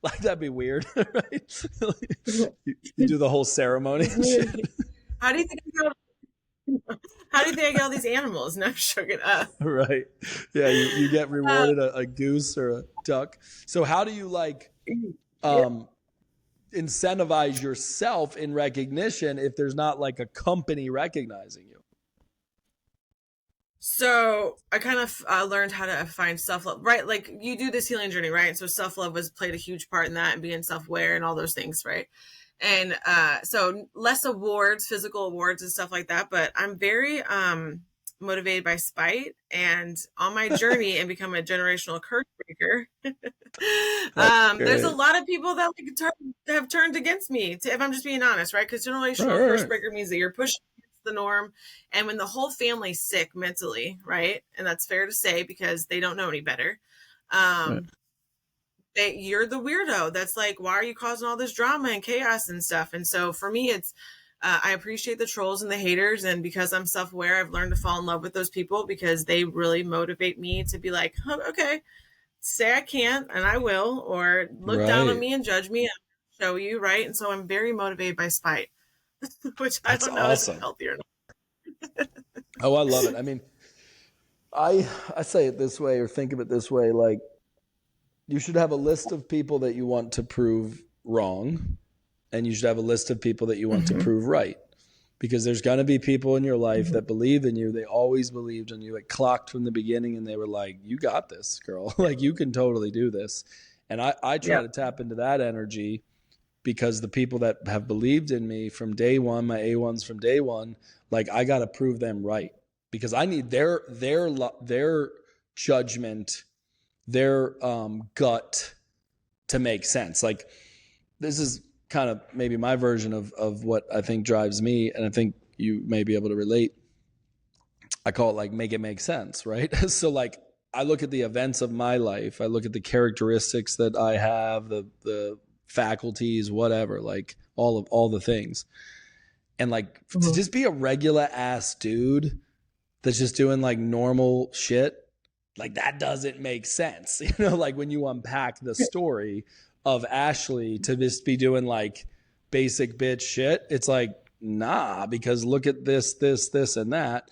Like, that'd be weird, right? you do the whole ceremony and shit. How do you think I get all these animals? No, I'm joking. Right. Yeah, you get rewarded a goose or a duck. So how do you incentivize yourself in recognition if there's not like a company recognizing you? So I kind of learned how to find self-love, right? Like, you do this healing journey, right? So self-love played a huge part in that, and being self-aware and all those things, right? And so less awards, physical awards and stuff like that, but I'm very motivated by spite, and on my journey and become a generational curse breaker. There's a lot of people that have turned against me, if I'm just being honest, right? Because generational curse breaker means that you're pushing against the norm, and when the whole family's sick mentally, right? And that's fair to say because they don't know any better. You're the weirdo that's like, why are you causing all this drama and chaos and stuff? And so for me, it's I appreciate the trolls and the haters, and because I'm self-aware, I've learned to fall in love with those people because they really motivate me to be like, oh, okay, say I can't and I will, or look down on me and judge me and show you, right? And so I'm very motivated by spite, which I don't know if it's healthy or not. Oh, I love it. I mean, I say it this way, or think of it this way, like, you should have a list of people that you want to prove wrong, and you should have a list of people that you want to prove right. Because there's going to be people in your life that believe in you. They always believed in you. It clocked from the beginning, and they were like, you got this, girl. Like, you can totally do this. And I try to tap into that energy, because the people that have believed in me from day one, my A1s from day one, like, I got to prove them right, because I need their judgment, their gut to make sense. Like, this is kind of maybe my version of what I think drives me, and I think you may be able to relate. I call it like, make it make sense, right? So like, I look at the events of my life, I look at the characteristics that I have, the faculties, whatever, like all the things. And like, to just be a regular ass dude that's just doing like normal shit, like, that doesn't make sense. Like, when you unpack the story of Ashleah, to just be doing like basic bitch shit, it's like, nah, because look at this, and that.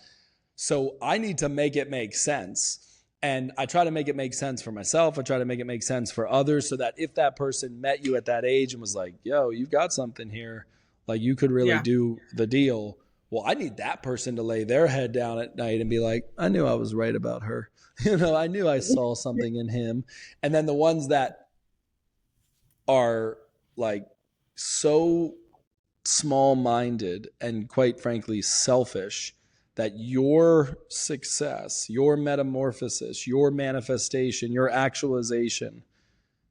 So I need to make it make sense. And I try to make it make sense for myself. I try to make it make sense for others, so that if that person met you at that age and was like, yo, you've got something here, like, you could really do the deal. Well, I need that person to lay their head down at night and be like, I knew I was right about her. I knew I saw something in him. And then the ones that are like so small-minded and, quite frankly, selfish, that your success, your metamorphosis, your manifestation, your actualization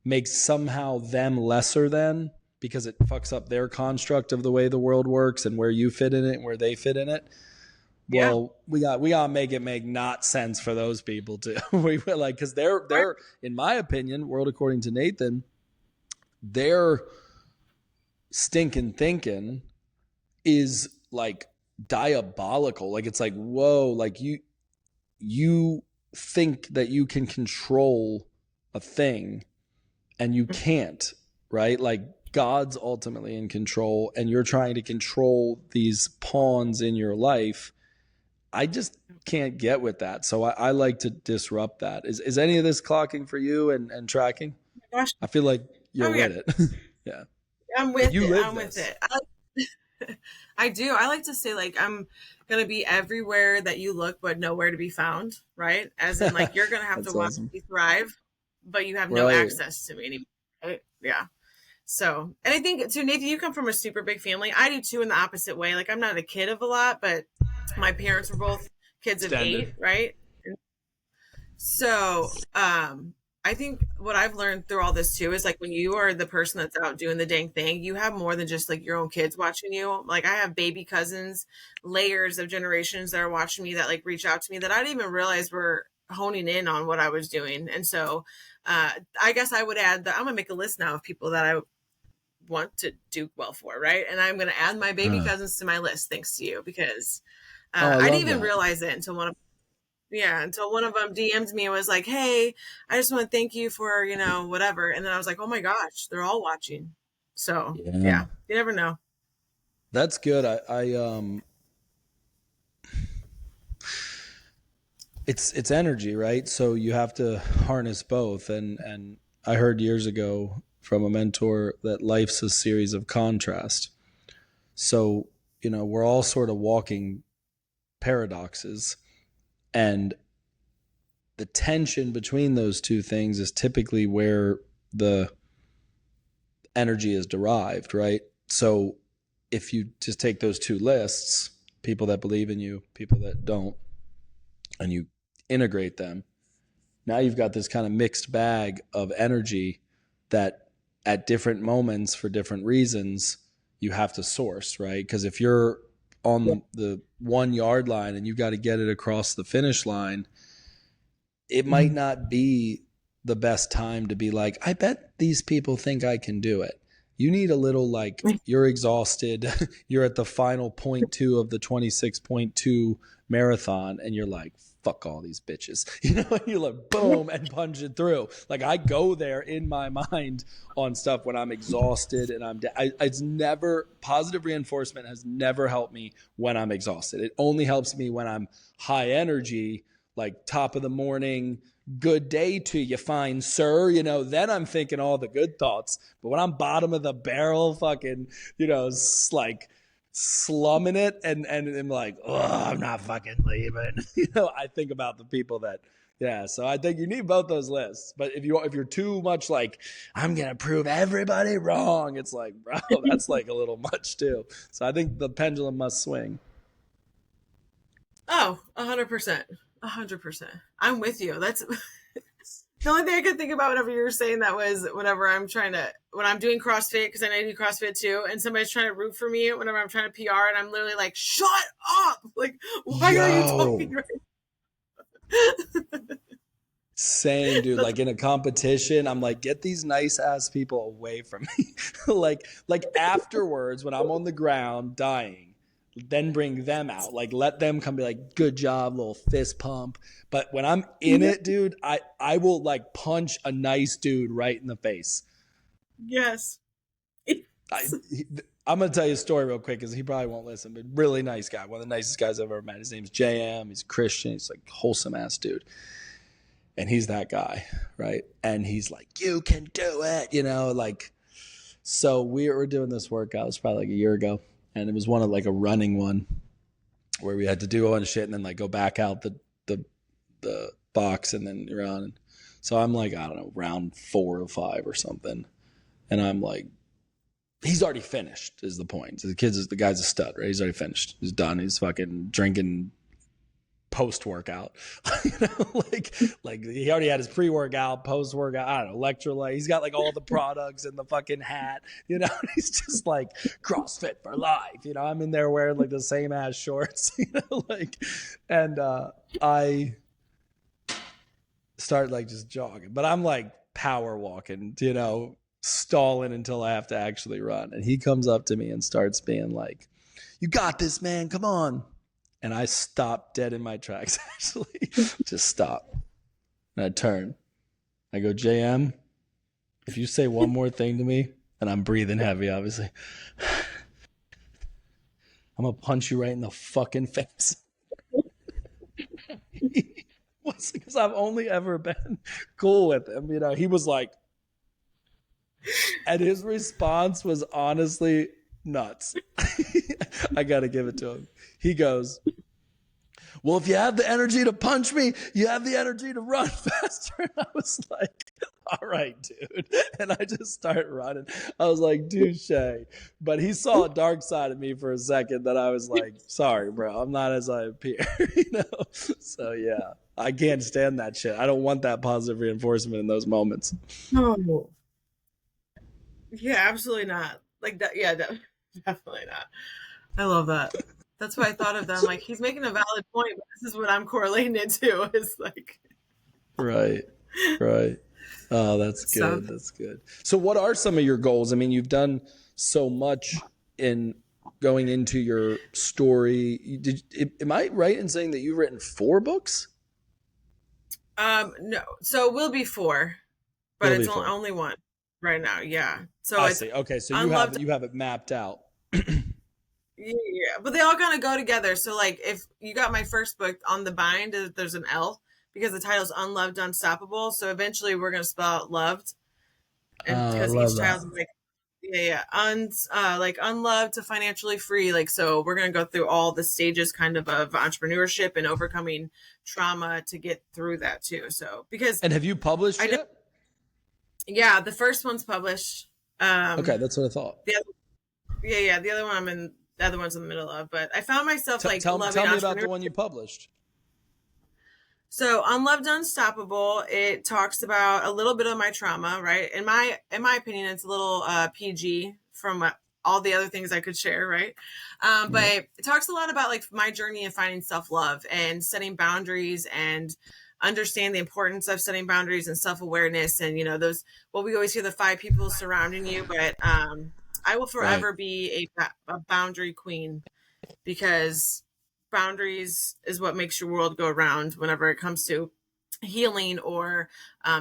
makes somehow them lesser than, because it fucks up their construct of the way the world works and where you fit in it and where they fit in it. Well, we gotta make it make not sense for those people too. Because they're, in my opinion, world according to Nathan, their stinking thinking is like diabolical. Like, it's like, whoa, like, you think that you can control a thing and you can't, right? Like, God's ultimately in control, and you're trying to control these pawns in your life. I just can't get with that. So I like to disrupt that. Is any of this clocking for you and tracking? Gosh. I feel like you're with it. Yeah. I'm with it. I'm with it. I do. I like to say like I'm gonna be everywhere that you look, but nowhere to be found. Right? As in, like you're gonna have to That's watch awesome. me thrive, but you have no Right. access to me anymore. Right? Yeah. So, and I think too, Nathan, you come from a super big family. I do too, in the opposite way. Like I'm not a kid of a lot, but my parents were both kids of Extended. 8, right? So, I think what I've learned through all this too is like when you are the person that's out doing the dang thing, you have more than just like your own kids watching you. Like I have baby cousins, layers of generations that are watching me that like reach out to me that I didn't even realize were honing in on what I was doing. And so, I guess I would add that I'm gonna make a list now of people that I want to do well for, right? And I'm gonna add my baby Uh, cousins to my list thanks to you because oh, I I didn't love even that. realize it until one of them DM'd me and was like, "Hey, I just want to thank you for, whatever." And then I was like, "Oh my gosh, they're all watching." So, Yeah. yeah, you never know. That's good. It's energy, right? So you have to harness both. And I heard years ago from a mentor that life's a series of contrast. So, we're all sort of walking paradoxes, and the tension between those two things is typically where the energy is derived, right? So if you just take those two lists, people that believe in you, people that don't, and you integrate them, now you've got this kind of mixed bag of energy that at different moments for different reasons you have to source, right? Because if you're on the 1 yard line and you got to get it across the finish line, it might not be the best time to be like, I bet these people think I can do it. You need a little like, you're exhausted, you're at the final 0.2 of the 26.2 marathon, and you're like, fuck all these bitches. And you're like, boom, and punch it through. Like, I go there in my mind on stuff when I'm exhausted and it's never, positive reinforcement has never helped me when I'm exhausted. It only helps me when I'm high energy, like top of the morning, good day to you, fine sir. Then I'm thinking all the good thoughts. But when I'm bottom of the barrel, fucking, like slumming it, and I'm like, oh, I'm not fucking leaving. I think about the people that, yeah. So I think you need both those lists. But if you're too much like, I'm gonna prove everybody wrong, it's like, bro, that's like a little much too. So I think the pendulum must swing. Oh, 100%. 100%. I'm with you. That's the only thing I could think about whenever you were saying that was whenever when I'm doing CrossFit, because I know you do CrossFit too, and somebody's trying to root for me whenever I'm trying to PR, and I'm literally like, shut up! Like, why are you talking Yo, right same, dude. now? Like in a competition, I'm like, get these nice ass people away from me. like afterwards, when I'm on the ground dying, then bring them out. Like let them come be like, good job, little fist pump. But when I'm in it, dude, I will like punch a nice dude right in the face. Yes. I, he, I'm gonna tell you a story real quick because he probably won't listen. But really nice guy, one of the nicest guys I've ever met. His name's JM. He's a Christian. He's like wholesome ass dude. And he's that guy, right? And he's like, you can do it, like. So we were doing this workout. It was probably like a year ago, and it was one of like a running one where we had to do a bunch of shit and then like go back out the box and then run. So I'm like, I don't know, round 4 or 5 or something, and I'm like, he's already finished. Is the point? So the guy's a stud, right? He's already finished. He's done. He's fucking drinking post workout, like he already had his pre workout, post workout. I don't know, electrolyte. He's got like all the products and the fucking hat. He's just like CrossFit for life. I'm in there wearing like the same ass shorts. And I started like just jogging, but I'm like power walking. Stalling until I have to actually run. And he comes up to me and starts being like, "You got this, man. Come on." And I stopped dead in my tracks, actually. Just stop. And I turn. I go, JM, if you say one more thing to me, and I'm breathing heavy, obviously, I'm going to punch you right in the fucking face. Because I've only ever been cool with him. He was like, and his response was honestly nuts. I got to give it to him. He goes, well, if you have the energy to punch me, you have the energy to run faster. And I was like, all right, dude. And I just started running. I was like, touche. But he saw a dark side of me for a second that I was like, sorry, bro, I'm not as I appear. So yeah, I can't stand that shit. I don't want that positive reinforcement in those moments. No. Yeah, absolutely not. Like that. Yeah, definitely not. I love that. That's why I thought of them. Like, he's making a valid point, but this is what I'm correlating it to. Is like, Right. Oh, that's so. good. That's good. So what are some of your goals? I mean, you've done so much in going into your story. Am I right in saying that you've written 4 books? No. So it will be 4, but Will it's be 4. only 1 right now. Yeah. So I it's see. Okay, so unloved. you have it mapped out. Yeah, but they all kind of go together. So like, if you got my first book on the bind, there's an L because the title's Unloved, Unstoppable. So eventually we're gonna spell out loved, and I because love each that. child's like, like unloved to financially free. Like, so we're gonna go through all the stages kind of entrepreneurship and overcoming trauma to get through that too. So because And have you published I know, yet? yeah, the first one's published. Okay, that's what I thought. The other, yeah, the other one the other one's in the middle of, but I found myself like Tell loving me about the entrepreneurship. one you published. So Unloved Unstoppable, it talks about a little bit of my trauma, right? In my opinion, it's a little PG from all the other things I could share, right? But it talks a lot about like my journey of finding self-love and setting boundaries and understand the importance of setting boundaries and self-awareness, and those, well, we always hear the 5 people surrounding you, but I will Right. forever be a boundary queen, because boundaries is what makes your world go around whenever it comes to healing or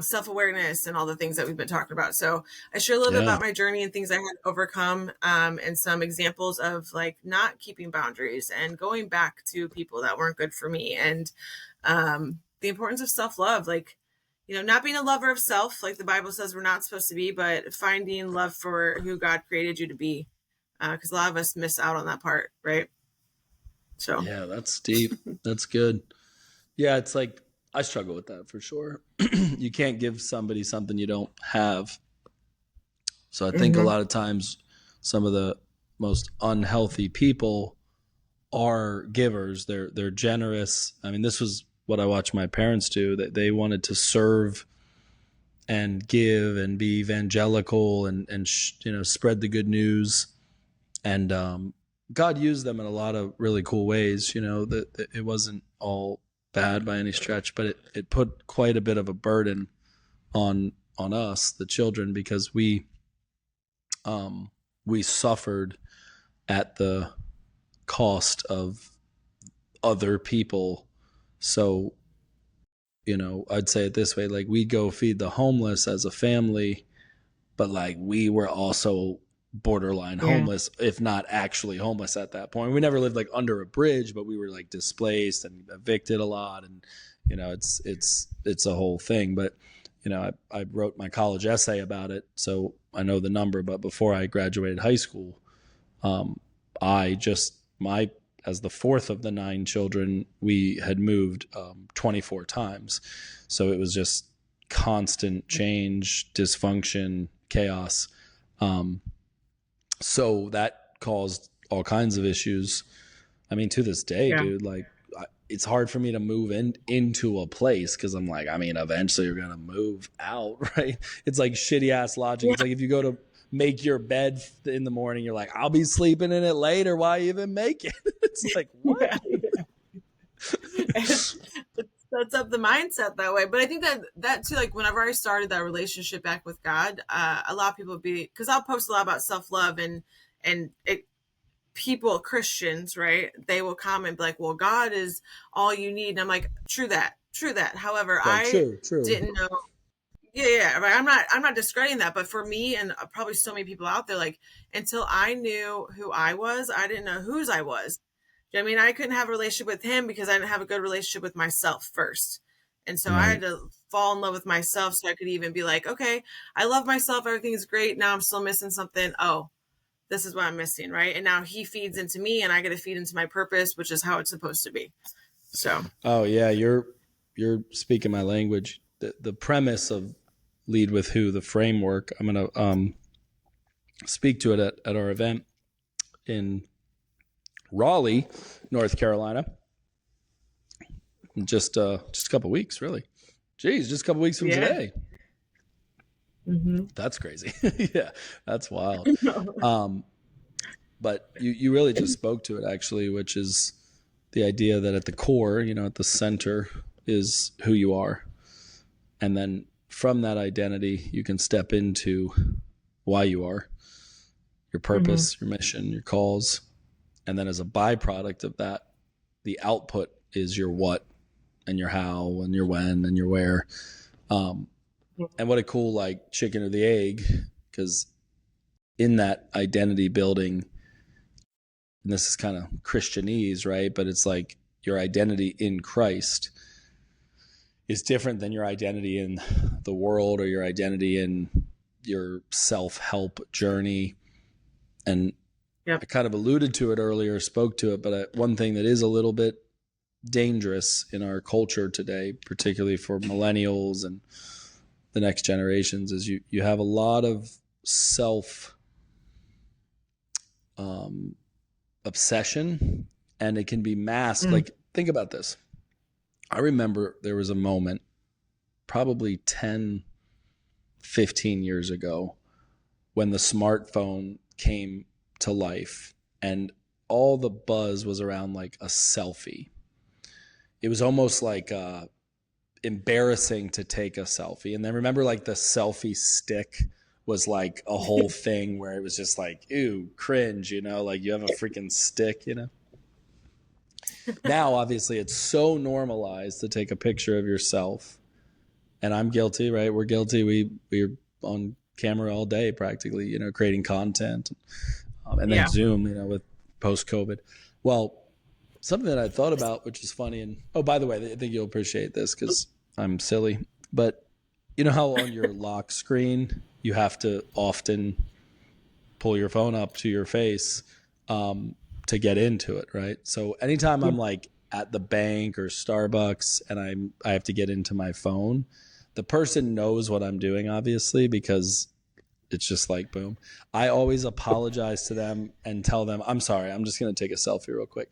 self-awareness and all the things that we've been talking about. So I share a little bit Yeah. about my journey and things I had to overcome, and some examples of like not keeping boundaries and going back to people that weren't good for me, and the importance of self-love, like not being a lover of self like the Bible says we're not supposed to be, but finding love for who God created you to be, because a lot of us miss out on that part, right? So Yeah, that's deep. That's good. Yeah, it's like I struggle with that for sure. You can't give somebody something you don't have. So I think a lot of times some of the most unhealthy people are givers. They're generous. I mean, this was what I watched my parents do. That they wanted to serve and give and be evangelical and spread the good news. And God used them in a lot of really cool ways. That it wasn't all bad by any stretch, but it put quite a bit of a burden on us, the children, because we suffered at the cost of other people. So, I'd say it this way, like we go feed the homeless as a family, but like we were also borderline homeless, if not actually homeless at that point. We never lived like under a bridge, but we were like displaced and evicted a lot. And, it's a whole thing. But, I wrote my college essay about it, so I know the number. But before I graduated high school, as the 4th of the 9 children, we had moved 24 times. So it was just constant change, dysfunction, chaos. So that caused all kinds of issues. I mean, to this day, dude, like it's hard for me to move into a place because I'm like, I mean, eventually you're going to move out, right? It's like shitty ass logic. Yeah. It's like if you go to make your bed in the morning, you're like, I'll be sleeping in it later. Why even make it? It's like, what? It sets up the mindset that way. But I think that too, like whenever I started that relationship back with God, a lot of people because I'll post a lot about self-love and people, Christians, right? They will comment like, well, God is all you need. And I'm like, true that. However, true. Didn't know. Yeah. Right. I'm not discrediting that, but for me and probably so many people out there, like until I knew who I was, I didn't know whose I was. I mean, I couldn't have a relationship with him because I didn't have a good relationship with myself first. And so I had to fall in love with myself so I could even be like, okay, I love myself. Everything's great. Now I'm still missing something. Oh, this is what I'm missing, right? And now he feeds into me, and I get to feed into my purpose, which is how it's supposed to be. So. Oh yeah, you're speaking my language. The premise of Lead with Who, the framework. I'm gonna speak to it at our event in Raleigh, North Carolina. Just a couple weeks, really. Geez, just a couple weeks from today. Mm-hmm. That's crazy. Yeah, that's wild. But you really just spoke to it, actually, which is the idea that at the core, at the center is who you are. And then from that identity, you can step into why you are, your purpose, your mission, your calls. And then as a byproduct of that, the output is your what and your how and your when and your where. And what a cool, like, chicken or the egg, because in that identity building, and this is kind of Christianese, right? But it's like your identity in Christ is different than your identity in the world or your identity in your self-help journey. And I kind of alluded to it earlier, spoke to it, but one thing that is a little bit dangerous in our culture today, particularly for millennials and the next generations, is you have a lot of self obsession, and it can be masked. Like, think about this. I remember there was a moment probably 10, 15 years ago when the smartphone came to life and all the buzz was around like a selfie. It was almost like embarrassing to take a selfie. And then remember, like, the selfie stick was like a whole thing where it was just like, ew, cringe, like you have a freaking stick, Now, obviously, it's so normalized to take a picture of yourself. And I'm guilty, right? We're guilty. We're on camera all day practically, creating content. And then Zoom, with post-COVID. Well, something that I thought about, which is funny, and oh, by the way, I think you'll appreciate this because I'm silly, but you know how on your lock screen you have to often pull your phone up to your face to get into it, right? So anytime I'm like at the bank or Starbucks and I have to get into my phone, the person knows what I'm doing, obviously, because it's just like, boom. I always apologize to them and tell them, I'm sorry, I'm just going to take a selfie real quick.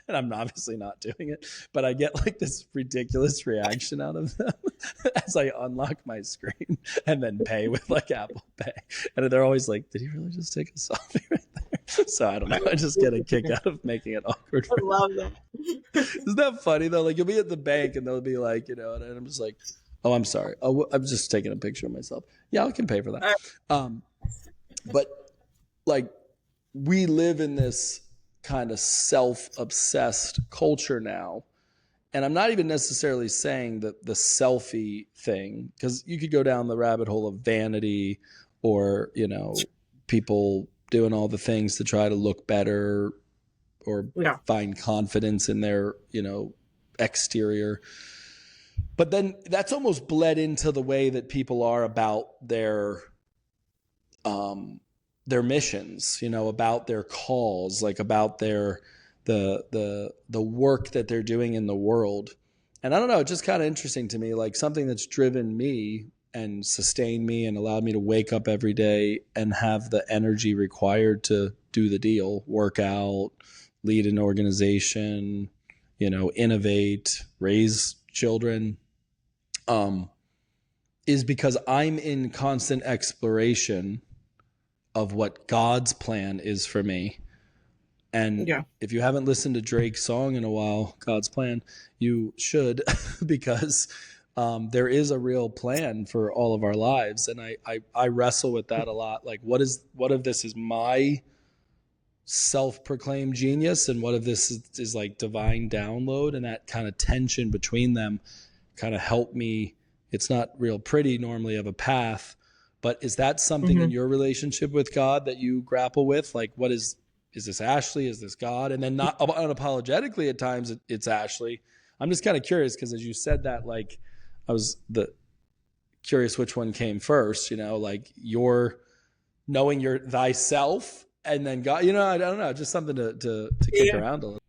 And I'm obviously not doing it, but I get like this ridiculous reaction out of them as I unlock my screen and then pay with like Apple Pay. And they're always like, did he really just take a selfie right there? So I don't know. I just get a kick out of making it awkward. I love that. Isn't that funny though? Like, you'll be at the bank and they'll be like, and I'm just like, oh, I'm sorry. Oh, I'm just taking a picture of myself. Yeah, I can pay for that. But like, we live in this kind of self-obsessed culture now. And I'm not even necessarily saying that the selfie thing, because you could go down the rabbit hole of vanity or, people doing all the things to try to look better or find confidence in their, exterior. But then that's almost bled into the way that people are about their missions, about their calls, like about the work that they're doing in the world. And I don't know, it's just kind of interesting to me, like something that's driven me and sustained me and allowed me to wake up every day and have the energy required to do the deal, work out, lead an organization, innovate, raise children, is because I'm in constant exploration of what God's plan is for me. And if you haven't listened to Drake's song in a while, God's Plan, you should, because there is a real plan for all of our lives. And I wrestle with that a lot. Like, what if this is my self-proclaimed genius, and what if this is like divine download? And that kind of tension between them kind of helped me. It's not real pretty normally of a path, but is that something in your relationship with God that you grapple with? Like, what is this Ashleah? Is this God? And then not unapologetically at times it's Ashleah. I'm just kind of curious, because as you said that, like, I was curious which one came first, like your knowing your thyself and then God, I don't know, just something to kick Yeah. around a little.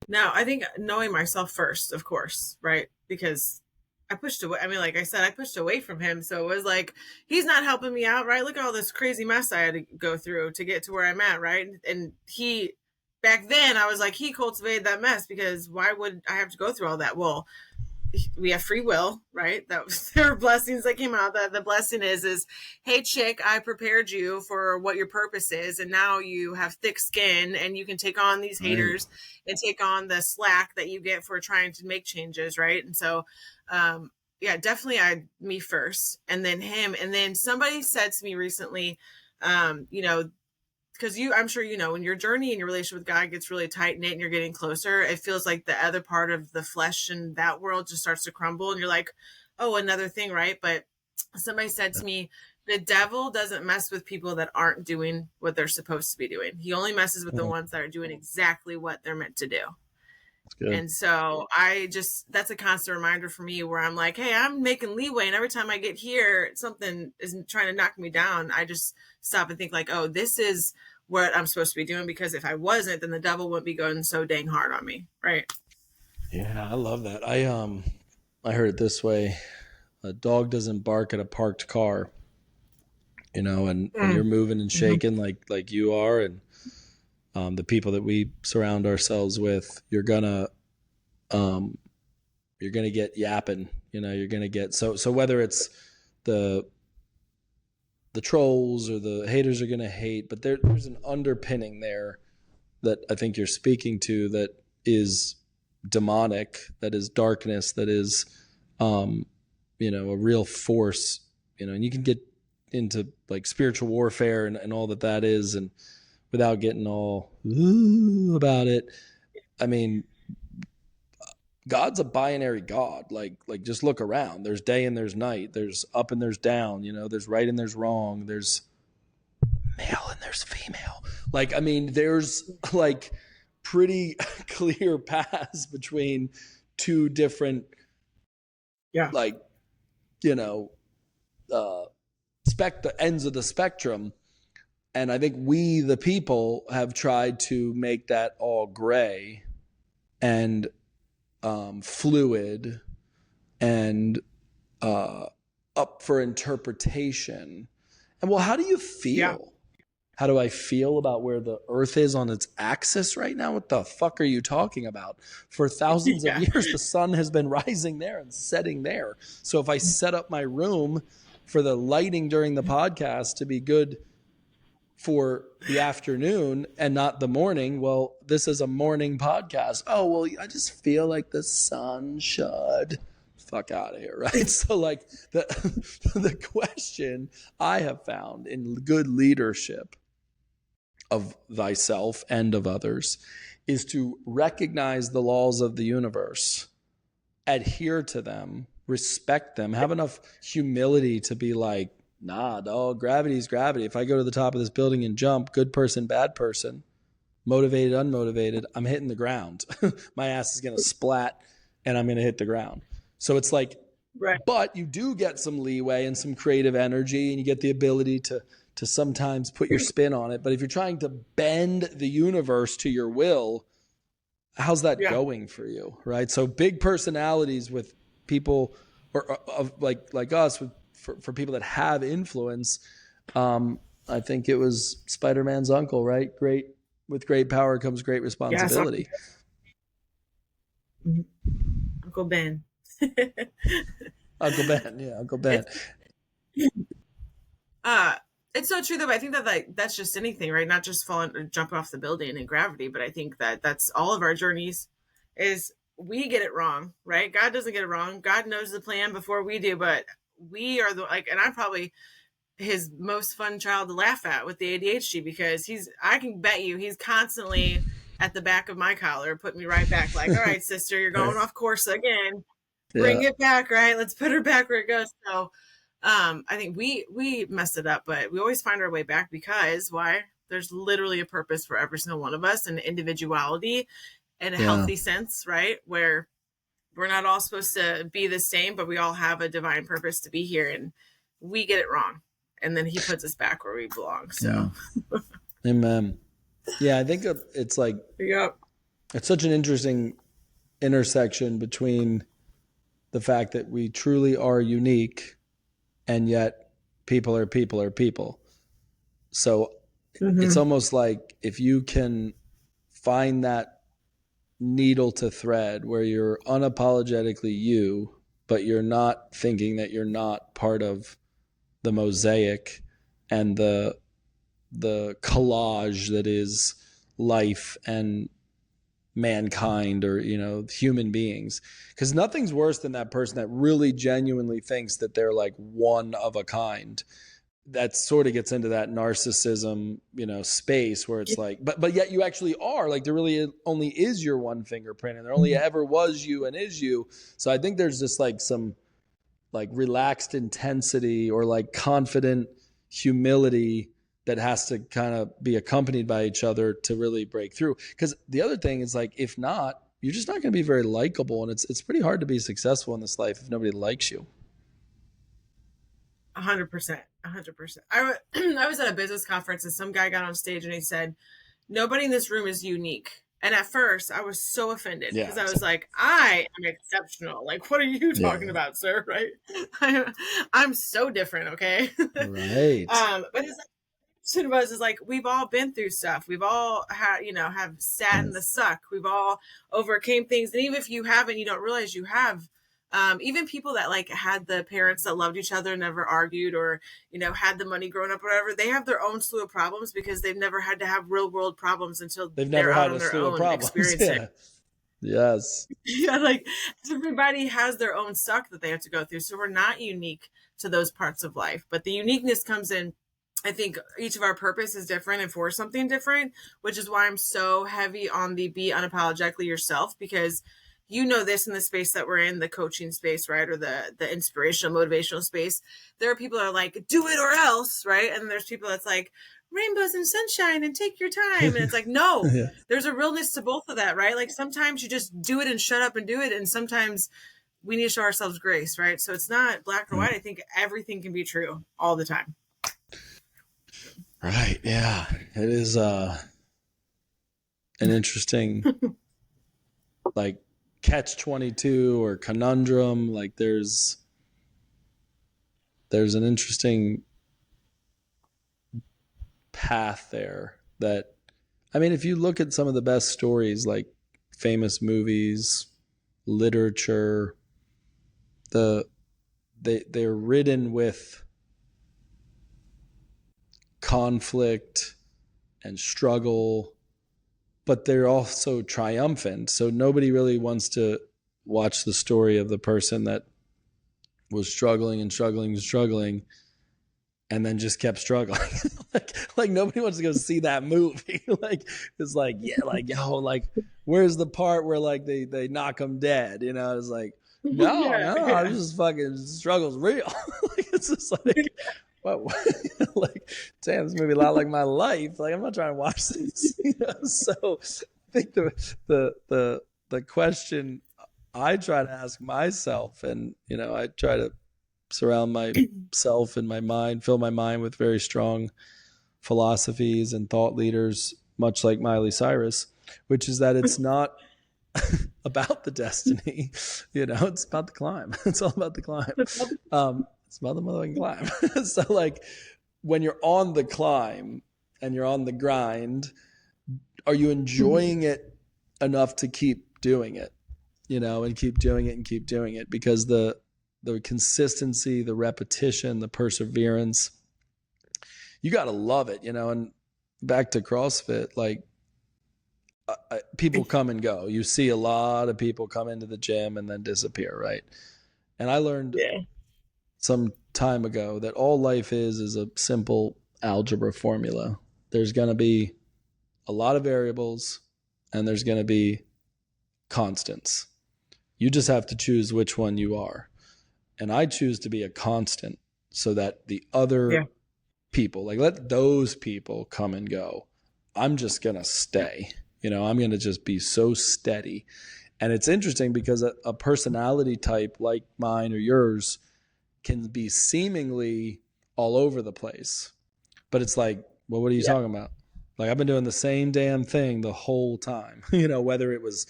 Now, I think knowing myself first, of course, right? Because I pushed away. I mean, like I said, I pushed away from him. So it was like, he's not helping me out, right? Look at all this crazy mess I had to go through to get to where I'm at, right? And back then, I was like, he cultivated that mess because why would I have to go through all that? Well, we have free will, right? There were blessings that came out. That the blessing is, hey chick, I prepared you for what your purpose is, and now you have thick skin and you can take on these Right. haters and take on the slack that you get for trying to make changes, right? And so, yeah, definitely me first, and then him, and then somebody said to me recently, because I'm sure when your journey and your relationship with God gets really tight knit and you're getting closer, it feels like the other part of the flesh and that world just starts to crumble, and you're like, oh, another thing, right? But somebody said to me, the devil doesn't mess with people that aren't doing what they're supposed to be doing. He only messes with the ones that are doing exactly what they're meant to do. That's good. And so that's a constant reminder for me where I'm like, hey, I'm making leeway. And every time I get here, something is trying to knock me down. I just stop and think like, oh, this is what I'm supposed to be doing. Because if I wasn't, then the devil wouldn't be going so dang hard on me. Right. Yeah, I love that. I heard it this way: a dog doesn't bark at a parked car. And when you're moving and shaking like you are, and the people that we surround ourselves with, you're gonna get yapping. You're gonna get so whether it's the trolls or the haters are gonna hate, but there's an underpinning there that I think you're speaking to that is demonic, that is darkness, that is a real force. And you can get into like spiritual warfare and all that is, and without getting all about it, I mean, God's a binary God. Like just look around. There's day and there's night. There's up and there's down. There's right and there's wrong. There's male and there's female. Like, I mean, there's like pretty clear paths between two different, like, ends of the spectrum. And I think we, the people, have tried to make that all gray and fluid and up for interpretation. And well, how do you feel? Yeah. How do I feel about where the earth is on its axis right now? What the fuck are you talking about? For thousands of years, the sun has been rising there and setting there. So if I set up my room for the lighting during the podcast to be good for the afternoon and not the morning, well, this is a morning podcast. Oh, well, I just feel like the sun should. Fuck out of here, right? So like the question I have found in good leadership of thyself and of others is to recognize the laws of the universe, adhere to them, respect them, have enough humility to be like, nah, dog, gravity's gravity. If I go to the top of this building and jump, good person, bad person, motivated, unmotivated, I'm hitting the ground. My ass is going to splat and I'm going to hit the ground. So it's like, right. But you do get some leeway and some creative energy, and you get the ability to sometimes put your spin on it. But if you're trying to bend the universe to your will, how's that going for you, right? So big personalities with people or like us, for people that have influence, I think it was Spider-Man's uncle, right? With great power comes great responsibility. Yes. Uncle Ben. Uncle Ben, yeah, Uncle Ben. It's so true though. I think that that's just anything, right? Not just jumping off the building in gravity, but I think that's all of our journeys. Is we get it wrong, right? God doesn't get it wrong. God knows the plan before we do, but we are and I'm probably his most fun child to laugh at with the ADHD, because I can bet you he's constantly at the back of my collar, putting me right back. Like, all right, sister, you're going off course again. Bring it back, right? Let's put her back where it goes. So I think we messed it up, but we always find our way back, because why? There's literally a purpose for every single one of us, and individuality and a healthy sense, right? Where we're not all supposed to be the same, but we all have a divine purpose to be here, and we get it wrong. and then he puts us back where we belong. So, Amen. Yeah, I think it's like, yep. It's such an interesting intersection between the fact that we truly are unique and yet people are people are people. So it's almost like if you can find that needle to thread where you're unapologetically you, but you're not thinking that you're not part of the mosaic and the collage that is life and mankind, or human beings, because nothing's worse than that person that really genuinely thinks that they're like one of a kind. That sort of gets into that narcissism space where it's like but yet you actually are, like, there really only is your one fingerprint, and there only ever was you and is you. So I think there's just like some like relaxed intensity or like confident humility that has to kind of be accompanied by each other to really break through. Because the other thing is, like, if not, you're just not going to be very likable, and it's pretty hard to be successful in this life if nobody likes you. 100%. I was at a business conference and some guy got on stage and he said, "Nobody in this room is unique." And at first I was so offended because I was like, I am exceptional. Like, what are you talking about, sir? Right? I'm so different. Okay. Right. But his is like, we've all been through stuff. We've all had, have sat in the suck. We've all overcame things. And even if you haven't, you don't realize you have. Even people that like had the parents that loved each other, never argued, or, had the money growing up, or whatever, they have their own slew of problems because they've never had to have real world problems until they've never had a slew of problems. Experiencing. Yes. Yeah. Like, everybody has their own suck that they have to go through. So we're not unique to those parts of life, but the uniqueness comes in. I think each of our purpose is different and for something different, which is why I'm so heavy on the be unapologetically yourself, because this in the space that we're in, the coaching space, right? Or the inspirational, motivational space. There are people that are like, do it or else, right? And there's people that's like, rainbows and sunshine and take your time. And it's like, no, there's a realness to both of that, right? Like, sometimes you just do it and shut up and do it. And sometimes we need to show ourselves grace, right? So it's not black or white. I think everything can be true all the time. Right. Yeah. It is an interesting like catch-22 or conundrum. Like, there's an interesting path there that, I mean, if you look at some of the best stories, like famous movies, literature, they're ridden with conflict and struggle, but they're also triumphant. So nobody really wants to watch the story of the person that was struggling and then just kept struggling. like nobody wants to go see that movie. Like, it's like, yeah, like, yo, like, where's the part where like they knock them dead? It's like, no, I just fucking struggle's real. Like, it's just like, what? Like, damn, this movie a lot like my life. Like, I'm not trying to watch this. So I think the question I try to ask myself, and I try to surround myself and my mind, fill my mind with very strong philosophies and thought leaders, much like Miley Cyrus, which is that it's not about the destiny. It's about the climb. It's all about the climb. It's about the motherfucking climb. So, like, when you're on the climb and you're on the grind, are you enjoying it enough to keep doing it, and keep doing it and keep doing it? Because the consistency, the repetition, the perseverance, you got to love it, and back to CrossFit, like, people come and go. You see a lot of people come into the gym and then disappear, right? And I learned some time ago that all life is a simple algebra formula. There's going to be a lot of variables and there's going to be constants. You just have to choose which one you are. And I choose to be a constant so that the other people, like, let those people come and go. I'm just going to stay. I'm going to just be so steady. And it's interesting because a personality type like mine or yours can be seemingly all over the place. But it's like, well, what are you talking about? Like, I've been doing the same damn thing the whole time, whether it was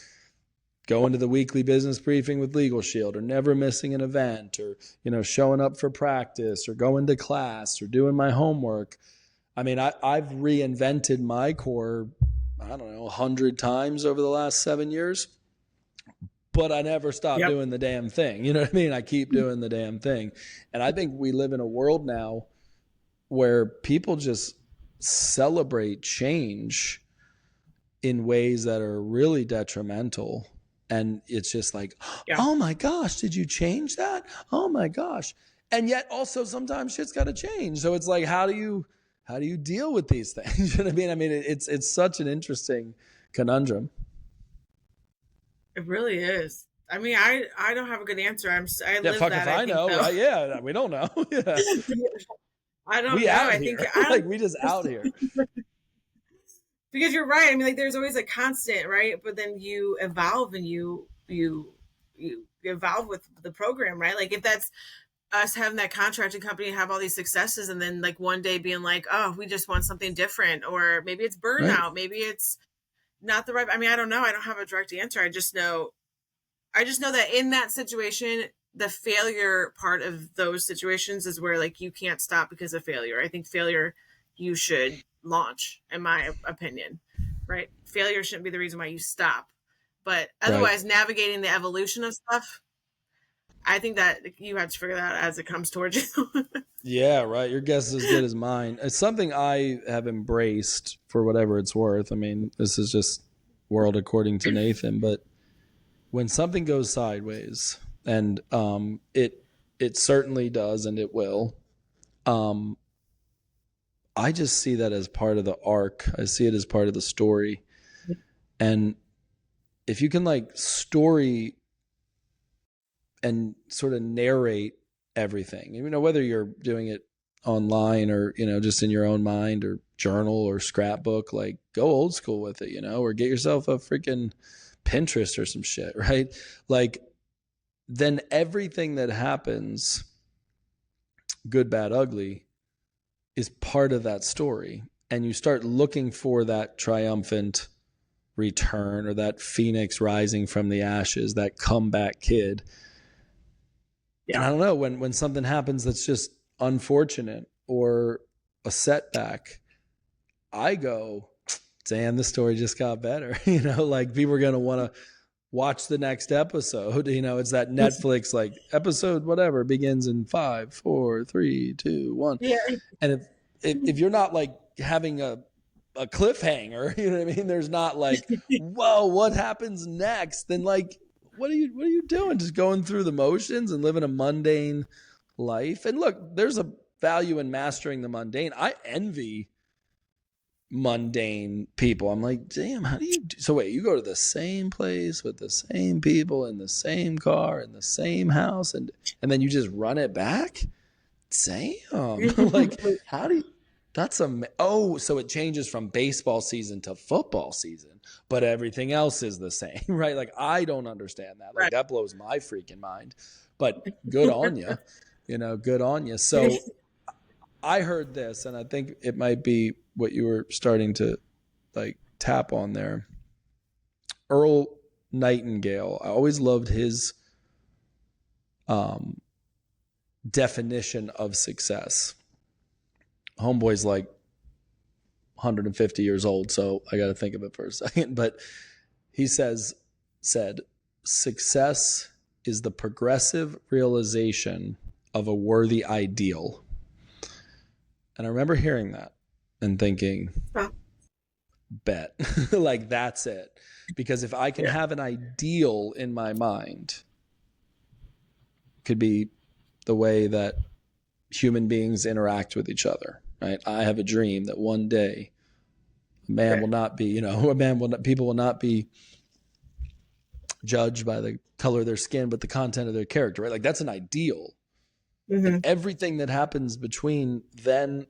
going to the weekly business briefing with Legal Shield, or never missing an event, or, showing up for practice, or going to class, or doing my homework. I mean, I've reinvented my core, I don't know, 100 times over the last 7 years, but I never stop doing the damn thing. You know what I mean? I keep doing the damn thing. And I think we live in a world now where people just celebrate change in ways that are really detrimental. And it's just like, oh my gosh, did you change that? Oh my gosh. And yet also sometimes shit's got to change. So it's like, how do you deal with these things? You know what I mean? I mean, it's such an interesting conundrum. It really is. I mean, I don't have a good answer. I live fuck that. If I know, right? Yeah, we don't know. Yeah. I don't know. I think like we just out here. Because you're right. I mean, like there's always a constant, right? But then you evolve and you evolve with the program, right? Like if that's us having that contracting company and have all these successes, and then like one day being like, oh, we just want something different, or maybe it's burnout, right. Maybe it's not the right. I mean, I don't know. I don't have a direct answer. I just know that in that situation, the failure part of those situations is where like you can't stop because of failure. I think failure you should launch, in my opinion, right? Failure shouldn't be the reason why you stop. But otherwise, navigating the evolution of stuff, I think that you have to figure that out as it comes towards you. Yeah, right. Your guess is as good as mine. It's something I have embraced for whatever it's worth. I mean, this is just world according to Nathan. But when something goes sideways, and it certainly does, and it will, I just see that as part of the arc. I see it as part of the story. And if you can like story and sort of narrate everything, whether you're doing it online or, just in your own mind or journal or scrapbook, like go old school with it, or get yourself a freaking Pinterest or some shit, right? Like then everything that happens, good, bad, ugly, is part of that story. And you start looking for that triumphant return or that phoenix rising from the ashes, that comeback kid. Yeah. And I don't know, when something happens that's just unfortunate or a setback, I go, damn, this story just got better. Like people are going to want to watch the next episode. It's that Netflix, like episode whatever begins in 5, 4, 3, 2, 1. Yeah. And if you're not like having a cliffhanger, you know what I mean? There's not like, whoa, what happens next? Then like, what are you doing? Just going through the motions and living a mundane life. And look, there's a value in mastering the mundane. I envy mundane people. I'm like, damn, how do you do? So wait, you go to the same place with the same people in the same car in the same house, and then you just run it back? Damn. Like, how do you? That's so it changes from baseball season to football season, but everything else is the same, right? Like I don't understand that. Like that blows my freaking mind. But good on you, good on you. So I heard this, and I think it might be what you were starting to like tap on there. Earl Nightingale. I always loved his definition of success. Homeboy's like 150 years old, so I got to think of it for a second. But he said, success is the progressive realization of a worthy ideal. And I remember hearing that and thinking, bet, like that's it. Because if I can have an ideal in my mind, it could be the way that human beings interact with each other, right? I have a dream that one day a man will not be, people will not be judged by the color of their skin, but the content of their character, right? Like that's an ideal. Mm-hmm. And everything that happens between then,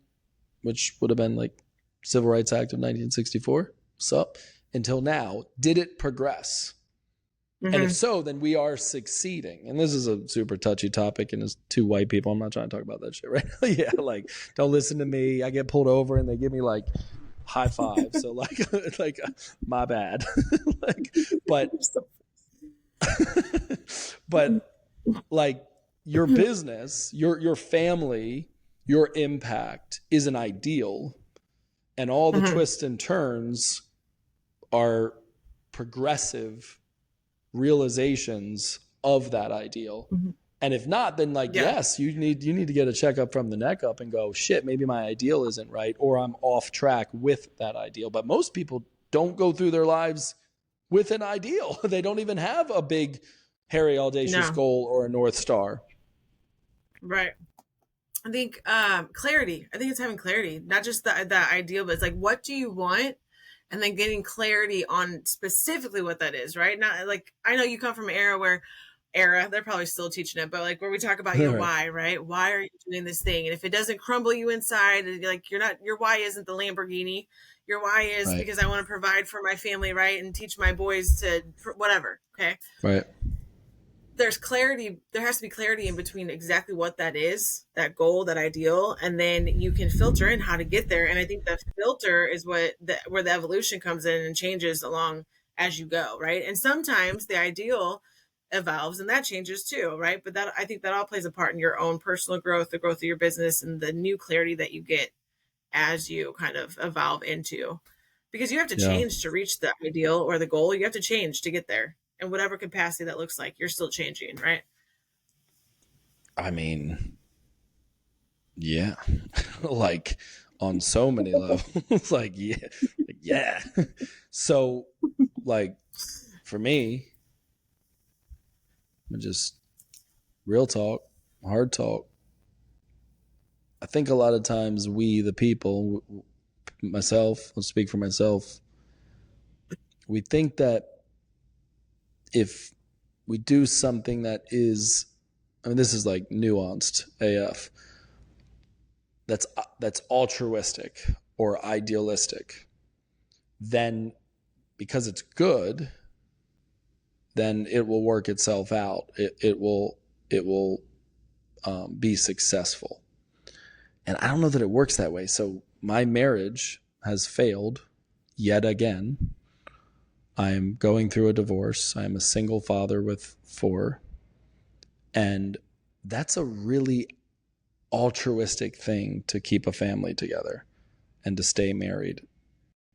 which would have been like Civil Rights Act of 1964, so until now, did it progress? And if so, then we are succeeding. And this is a super touchy topic, and as two white people, I'm not trying to talk about that shit right now. Yeah, like, don't listen to me. I get pulled over and they give me like high five. So like my bad. Like, but like your business, your family, your impact is an ideal, and all the twists and turns are progressive realizations of that ideal. And if not, then like, yes, you need to get a checkup from the neck up and go, shit, maybe my ideal isn't right, or I'm off track with that ideal. But most people don't go through their lives with an ideal. They don't even have a big, hairy, audacious goal or a North Star. Right. I think clarity. I think it's having clarity, not just the ideal, but it's like, what do you want? And then getting clarity on specifically what that is, right? Not like, I know you come from an era, they're probably still teaching it, but like where we talk about your why, right? Why are you doing this thing? And if it doesn't crumble you inside, and like your why isn't the Lamborghini. Your why is because I want to provide for my family, right? And teach my boys to whatever. Okay. Right. There's clarity. There has to be clarity in between exactly what that is, that goal, that ideal, and then you can filter in how to get there. And I think that filter is where the evolution comes in and changes along as you go, right? And sometimes the ideal evolves and that changes too, right? But I think that all plays a part in your own personal growth, the growth of your business, and the new clarity that you get as you kind of evolve into, because you have to change to reach the ideal or the goal. You have to change to get there. In whatever capacity that looks like, you're still changing, right? I mean, yeah, like on so many levels, like, yeah. So like for me, just real talk, hard talk. I think a lot of times we, the people, myself, I'll speak for myself, we think that if we do something that is, I mean, this is like nuanced AF, that's altruistic or idealistic, then because it's good, then it will work itself out. It will be successful. And I don't know that it works that way. So my marriage has failed yet again. I'm going through a divorce. I'm a single father with 4. And that's a really altruistic thing to keep a family together and to stay married.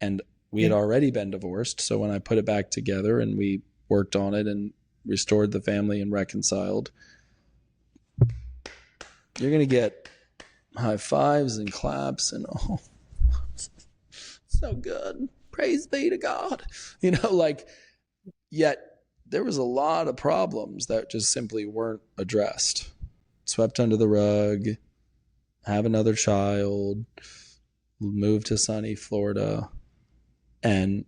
And we had already been divorced. So when I put it back together and we worked on it and restored the family and reconciled, you're going to get high fives and claps and, oh, so good. Praise be to God. You know, like, yet there was a lot of problems that just simply weren't addressed. Swept under the rug, have another child, move to sunny Florida. And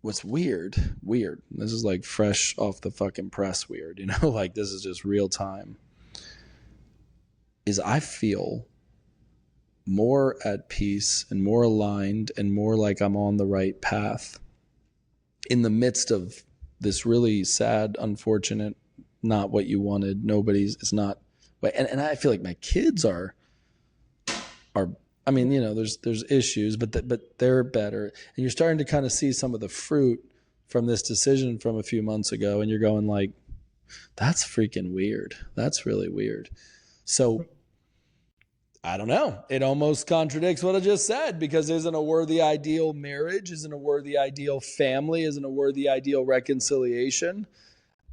what's weird, this is like fresh off the fucking press weird, you know, like this is just real time, is I feel more at peace and more aligned and more like I'm on the right path in the midst of this really sad, unfortunate, not what you wanted. It's not. And I feel like my kids are, I mean, you know, there's issues, but they're better. And you're starting to kind of see some of the fruit from this decision from a few months ago. And you're going like, that's freaking weird. That's really weird. So I don't know. It almost contradicts what I just said, because isn't a worthy ideal marriage, isn't a worthy ideal family, isn't a worthy ideal reconciliation?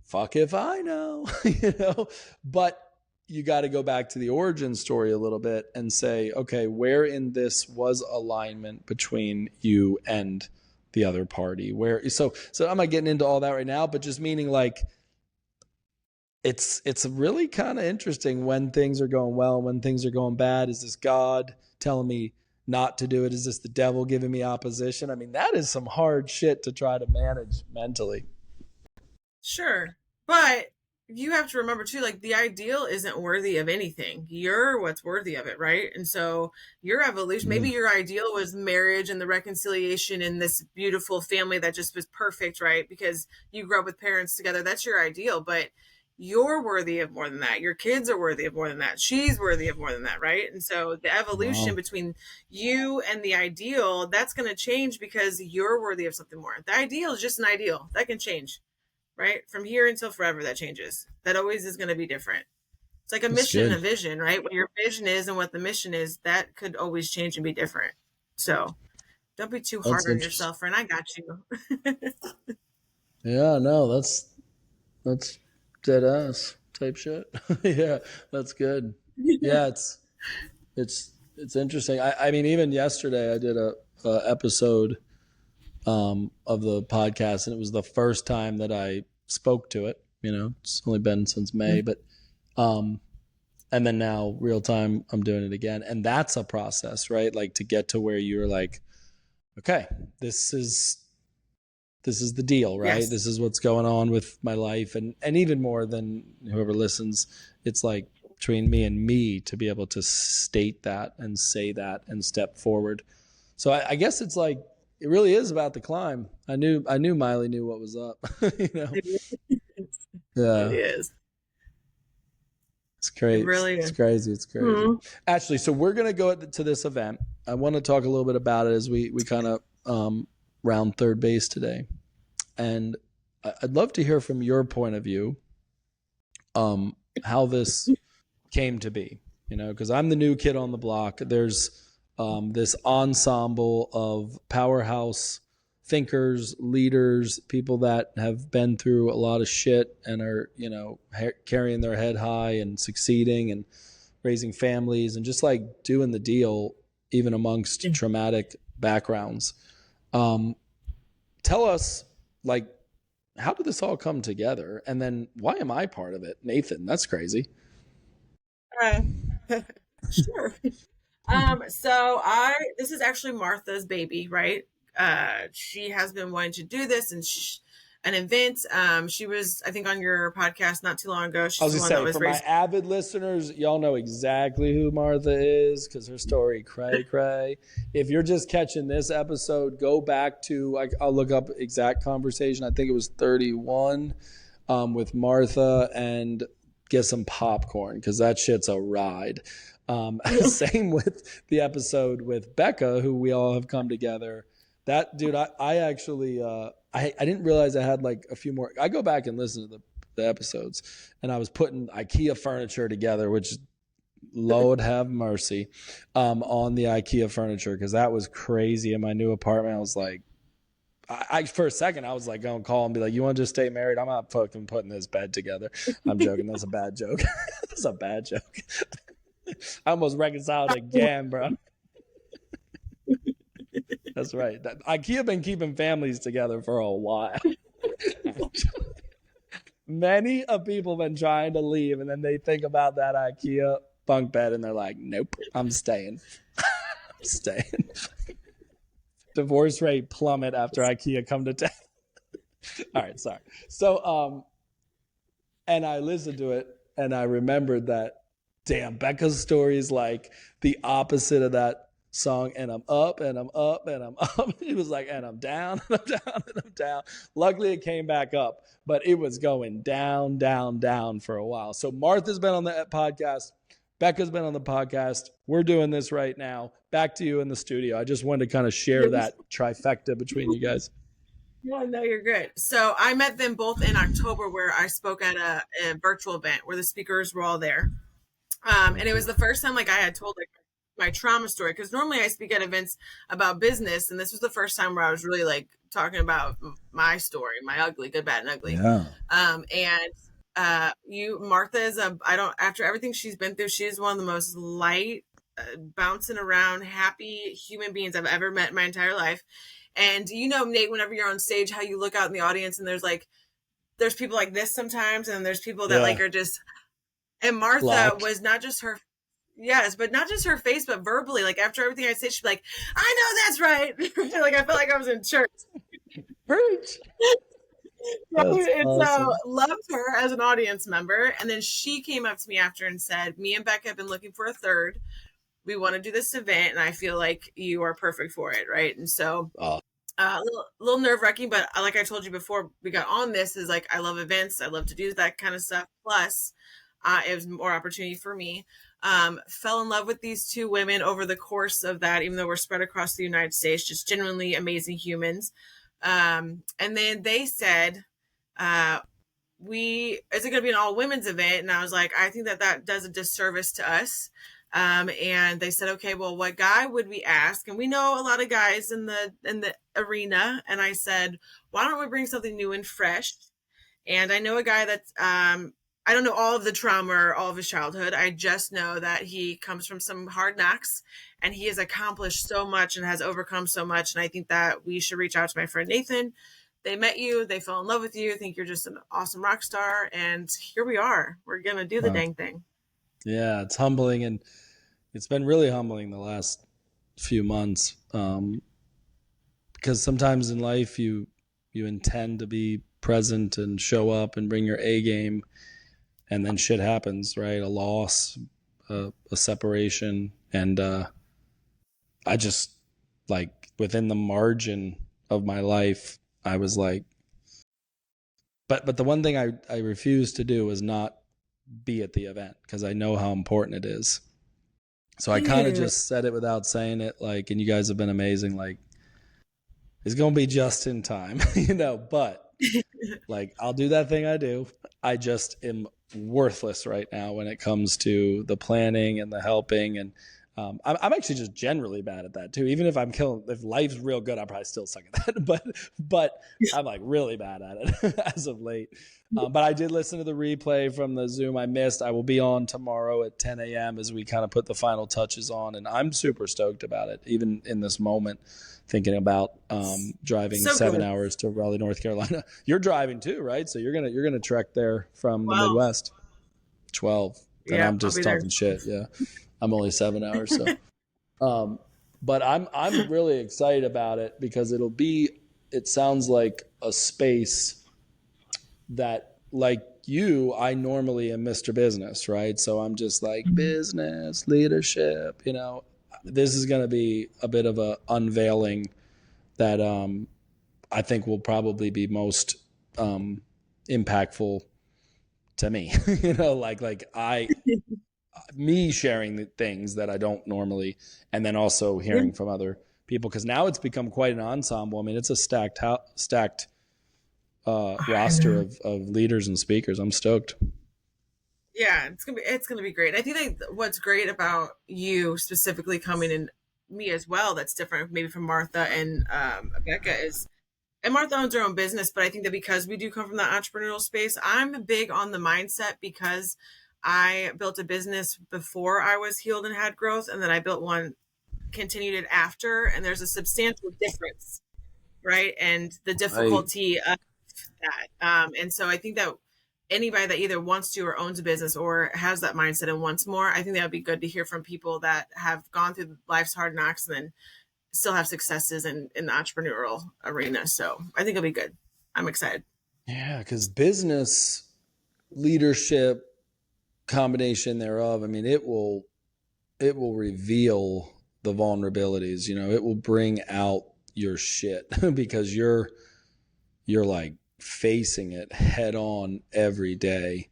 Fuck if I know, you know, but you got to go back to the origin story a little bit and say, okay, where in this was alignment between you and the other party? So I'm not getting into all that right now, but just meaning like, it's really kind of interesting when things are going well, when things are going bad. Is this God telling me not to do it? Is this the devil giving me opposition? I mean, that is some hard shit to try to manage mentally. Sure. But you have to remember too, like the ideal isn't worthy of anything. You're what's worthy of it, right? And so your evolution, maybe your ideal was marriage and the reconciliation in this beautiful family that just was perfect, right? Because you grew up with parents together. That's your ideal, but you're worthy of more than that. Your kids are worthy of more than that. She's worthy of more than that, right? And so the evolution Wow. between you and the ideal, that's going to change because you're worthy of something more. The ideal is just an ideal. That can change, right? From here until forever, that changes. That always is going to be different. It's like a That's mission and a good. vision, right? What your vision is and what the mission is, that could always change and be different. So don't be too hard That's on interesting. yourself, friend. I got you. Yeah, no, that's dead ass type shit. Yeah, that's good. Yeah, it's interesting. I mean, even yesterday I did a episode of the podcast, and it was the first time that I spoke to it. You know, it's only been since May, but um, and then now real time I'm doing it again, and that's a process, right? Like to get to where you're like, okay, this is the deal, right? Yes. This is what's going on with my life, and even more than whoever listens, it's like between me and me to be able to state that and say that and step forward. So I guess it's like it really is about the climb. I knew Miley knew what was up. You know, It yeah, really is. it's It crazy. really It's is. crazy. It's crazy. Mhm. Actually, so we're gonna go to this event. I want to talk a little bit about it as we kind of round third base today, and I'd love to hear from your point of view how this came to be, you know, because I'm the new kid on the block. There's this ensemble of powerhouse thinkers, leaders, people that have been through a lot of shit and are, you know, carrying their head high and succeeding and raising families and just like doing the deal, even amongst traumatic backgrounds. Um, Tell us, like, how did this all come together? And then why am I part of it? Nathan, that's crazy. Uh, sure. So this is actually Martha's baby, right? She has been wanting to do this and an event. She was, I think, on your podcast not too long ago. I She's was the gonna one that say, was for my raised. avid listeners, y'all know exactly who Martha is because her story cray cray. If you're just catching this episode, go back to I'll look up exact conversation. I think it was 31 with Martha and get some popcorn because that shit's a ride. Same with the episode with Becca, who we all have come together. That dude, I actually I didn't realize I had like a few more. I go back and listen to the episodes, and I was putting IKEA furniture together, which Lord have mercy, on the IKEA furniture because that was crazy in my new apartment. I was like, I for a second I was like going to call and be like, "You want to just stay married? I'm not fucking putting this bed together." I'm joking. That's a bad joke. That's a bad joke. I almost reconciled again, bro. That's right. IKEA been keeping families together for a while. Many of people been trying to leave, and then they think about that IKEA bunk bed, and they're like, "Nope, I'm staying. I'm staying." Divorce rate plummet after IKEA come to town. All right, sorry. So, and I listened to it, and I remembered that. Damn, Becca's story is like the opposite of that song. And I'm up, and I'm up, and I'm up. It was like, and I'm down, and I'm down, and I'm down. Luckily, it came back up, but it was going down, down, down for a while. So Martha's been on the podcast. Becca's been on the podcast. We're doing this right now. Back to you in the studio. I just wanted to kind of share that trifecta between you guys. Yeah, no, you're good. So I met them both in October where I spoke at a virtual event where the speakers were all there. And it was the first time like I had told like my trauma story because normally I speak at events about business, and this was the first time where I was really like talking about my story, my ugly, good, bad, and ugly. Yeah. Martha is after everything she's been through, she's one of the most light, bouncing around, happy human beings I've ever met in my entire life. And you know, Nate, whenever you're on stage, how you look out in the audience and there's people like this sometimes, and there's people that like are just. And Martha Blocked. was not just her, yes, but not just her face, but verbally. Like after everything I said, she'd be like, "I know that's right." Like I felt like I was in church. Preach. That's And so awesome. loved her as an audience member. And then she came up to me after and said, me and Becca have been looking for a third. We want to do this event, and I feel like you are perfect for it, right? And so Oh, a little nerve wracking, but like I told you before we got on this, is like I love events. I love to do that kind of stuff. Plus, it was more opportunity for me. Fell in love with these two women over the course of that, even though we're spread across the United States, just genuinely amazing humans. And then they said, uh, we is it going to be an all women's event? And I was like, I think that that does a disservice to us. And they said, okay, well, what guy would we ask? And we know a lot of guys in the arena. And I said, why don't we bring something new and fresh? And I know a guy that's I don't know all of the trauma or all of his childhood. I just know that he comes from some hard knocks and he has accomplished so much and has overcome so much. And I think that we should reach out to my friend Nathan. They met you, they fell in love with you, think you're just an awesome rock star, and here we are. We're gonna do the wow. dang thing. Yeah, it's humbling, and it's been really humbling the last few months, because sometimes in life you intend to be present and show up and bring your A game, and then shit happens, right? A loss, a separation, and I just, like, within the margin of my life, I was like, but the one thing I refused to do was not be at the event because I know how important it is. So I kind of Yeah. just said it without saying it, like, and you guys have been amazing. Like, it's gonna be just in time, But like, I'll do that thing I do. I just am worthless right now when it comes to the planning and the helping, and I'm actually just generally bad at that too. Even if I'm killing, if life's real good, I probably still suck at that. But I'm like really bad at it as of late. But I did listen to the replay from the Zoom I missed. I will be on tomorrow at 10 a.m. as we kind of put the final touches on, and I'm super stoked about it. Even in this moment, thinking about driving So 7 hours to Raleigh, North Carolina. You're driving too, right? So you're gonna trek there from the 12. Midwest. 12. Then Yeah, I'm I'll just be there. talking shit. Yeah, I'm only 7 hours. So, but I'm really excited about it because it'll be. It sounds like a space that, like you, I normally am Mr. Business, right? So I'm just like business leadership. This is going to be a bit of a unveiling that I think will probably be most impactful to me. Me sharing the things that I don't normally, and then also Yeah. hearing from other people, because now it's become quite an ensemble. I mean, it's a stacked I roster know. of leaders and speakers. I'm stoked. Yeah, it's gonna be great. I think like what's great about you specifically coming in, me as well, that's different maybe from Martha and Becca is, and Martha owns her own business, but I think that because we do come from the entrepreneurial space, I'm big on the mindset because I built a business before I was healed and had growth, and then I built one, continued it after, and there's a substantial difference, right? And the Right. difficulty of that. And so I think that anybody that either wants to or owns a business or has that mindset and wants more, I think that would be good to hear from people that have gone through life's hard knocks and then still have successes in the entrepreneurial arena. So I think it'll be good. I'm excited. Yeah, because business leadership combination thereof. I mean, it will reveal the vulnerabilities. It will bring out your shit because you're like facing it head on every day.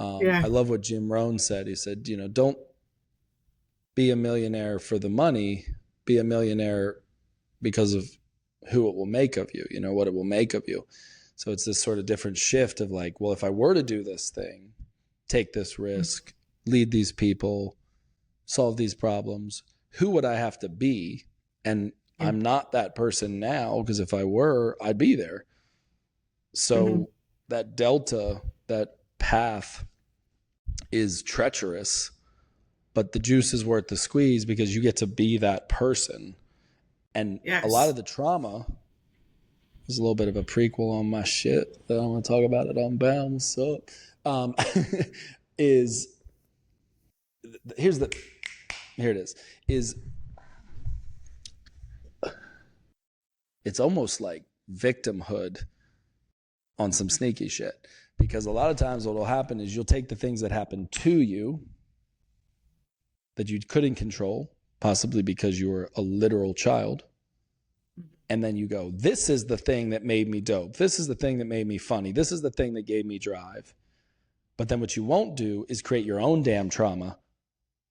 Yeah. I love what Jim Rohn said. He said, don't be a millionaire for the money, be a millionaire because of who it will make of you, what it will make of you. So it's this sort of different shift of like, well, if I were to do this thing, take this risk, lead these people, solve these problems, who would I have to be? And Yeah. I'm not that person now, because if I were, I'd be there. Mm-hmm. So that delta, that path is treacherous, but the juice is worth the squeeze because you get to be that person. And a lot Yes. of the trauma is a little bit of a prequel on my shit that I'm going to talk about it on Bounce Up. Is here's the here it is it's almost like victimhood on some sneaky shit. Because a lot of times what will happen is you'll take the things that happen to you that you couldn't control, possibly because you were a literal child, and then you go, this is the thing that made me dope. This is the thing that made me funny. This is the thing that gave me drive. But then what you won't do is create your own damn trauma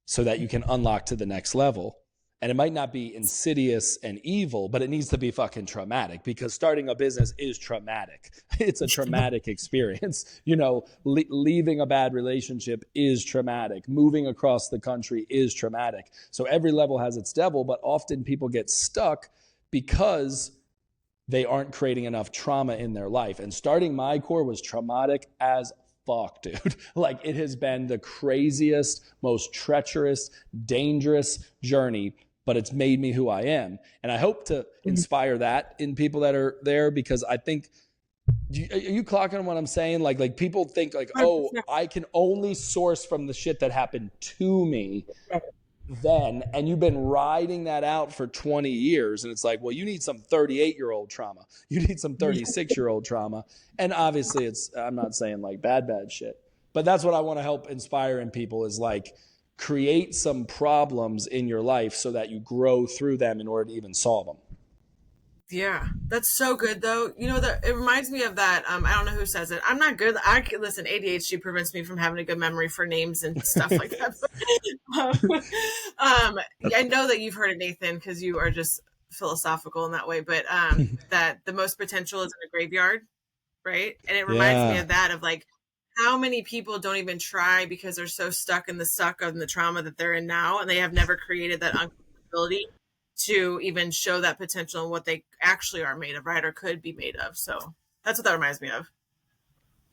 so that you can unlock to the next level. And it might not be insidious and evil, but it needs to be fucking traumatic, because starting a business is traumatic. It's a traumatic experience. You know, leaving a bad relationship is traumatic. Moving across the country is traumatic. So every level has its devil, but often people get stuck because they aren't creating enough trauma in their life. And starting MyCore was traumatic as fuck, dude. Like, it has been the craziest, most treacherous, dangerous journey, but it's made me who I am. And I hope to inspire that in people that are there, because I think, are you clocking on what I'm saying? Like people think like, oh, I can only source from the shit that happened to me then, and you've been riding that out for 20 years. And it's like, well, you need some 38-year-old trauma. You need some 36-year-old trauma. And obviously I'm not saying like bad shit, but that's what I want to help inspire in people, is like, create some problems in your life so that you grow through them in order to even solve them. Yeah, that's so good though. You know, it reminds me of that. I don't know who says it. I'm not good. Listen, ADHD prevents me from having a good memory for names and stuff like that. I know that you've heard it, Nathan, because you are just philosophical in that way, but that the most potential is in a graveyard, right? And it reminds me of that, of like, how many people don't even try because they're so stuck in the suck of the trauma that they're in now, and they have never created that uncomfortability to even show that potential and what they actually are made of, right? Or could be made of. So that's what that reminds me of.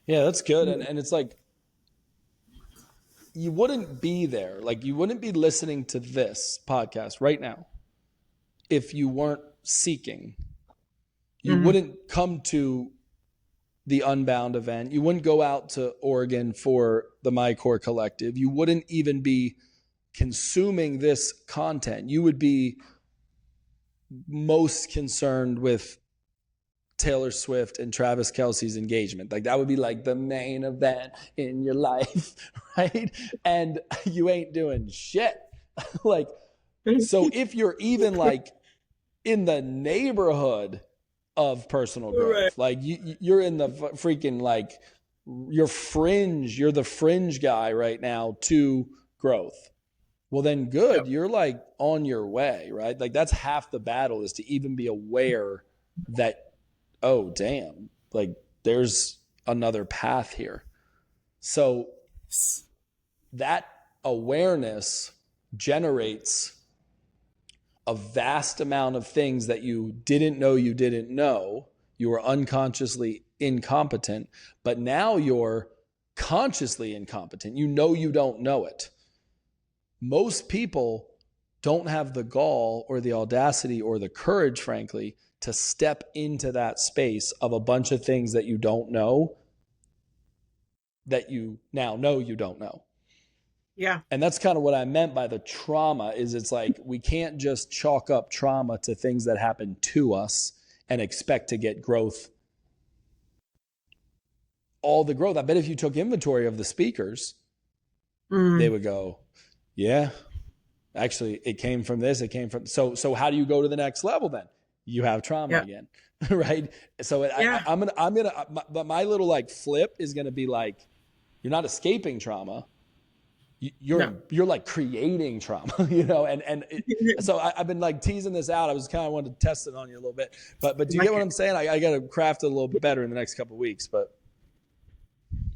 Yeah, that's good. And it's like, you wouldn't be there. Like, you wouldn't be listening to this podcast right now if you weren't seeking. You wouldn't come to the Unbound event. You wouldn't go out to Oregon for the MyCore Collective. You wouldn't even be consuming this content. You would be most concerned with Taylor Swift and Travis Kelce's engagement. Like, that would be like the main event in your life, right? And you ain't doing shit. Like, so if you're even like in the neighborhood of personal growth, right, like you're in the freaking, like, you're the fringe guy right now to growth, well then good, you're like on your way, right? Like, that's half the battle, is to even be aware that, oh damn, like there's another path here. So that awareness generates a vast amount of things that you didn't know you didn't know. You were unconsciously incompetent, but now you're consciously incompetent. You know you don't know it. Most people don't have the gall or the audacity or the courage, frankly, to step into that space of a bunch of things that you don't know, that you now know you don't know. Yeah. And that's kind of what I meant by the trauma, is it's like, we can't just chalk up trauma to things that happen to us and expect to get growth. All the growth. I bet if you took inventory of the speakers, they would go, yeah, actually it came from this. It came from, so how do you go to the next level then? You have trauma again, right? So my little like flip is going to be like, you're not escaping trauma. You're like creating trauma, you know? So I've been like teasing this out. I was kind of wanted to test it on you a little bit, but do you get what I'm saying? I got to craft it a little bit better in the next couple of weeks, but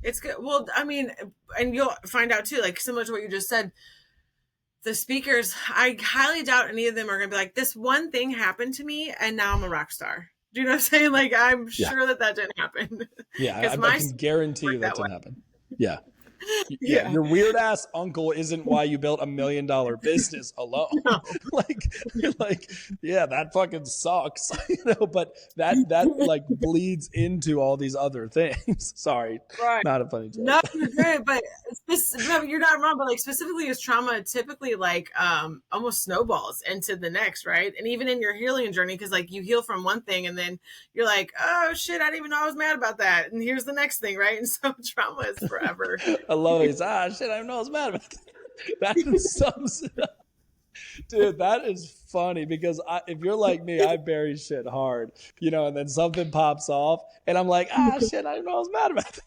it's good. Well, I mean, and you'll find out too, like similar to what you just said, the speakers, I highly doubt any of them are going to be like, this one thing happened to me and now I'm a rock star. Do you know what I'm saying? Like, I'm sure that didn't happen. Yeah, I can guarantee you that didn't happen. Yeah. Yeah, your weird ass uncle isn't why you built $1 million business alone. No. like, yeah, that fucking sucks, but that like bleeds into all these other things. Sorry, Right. not a funny joke. No, you're good, but no, you're not wrong. But like specifically as trauma, typically like almost snowballs into the next, right? And even in your healing journey, because like you heal from one thing and then you're like, oh shit, I didn't even know I was mad about that. And here's the next thing, right? And so trauma is forever. I love it. Shit, I didn't know I was mad about that. That sums it up. Dude, that is funny because if you're like me, I bury shit hard, and then something pops off and I'm like, shit, I didn't know I was mad about that.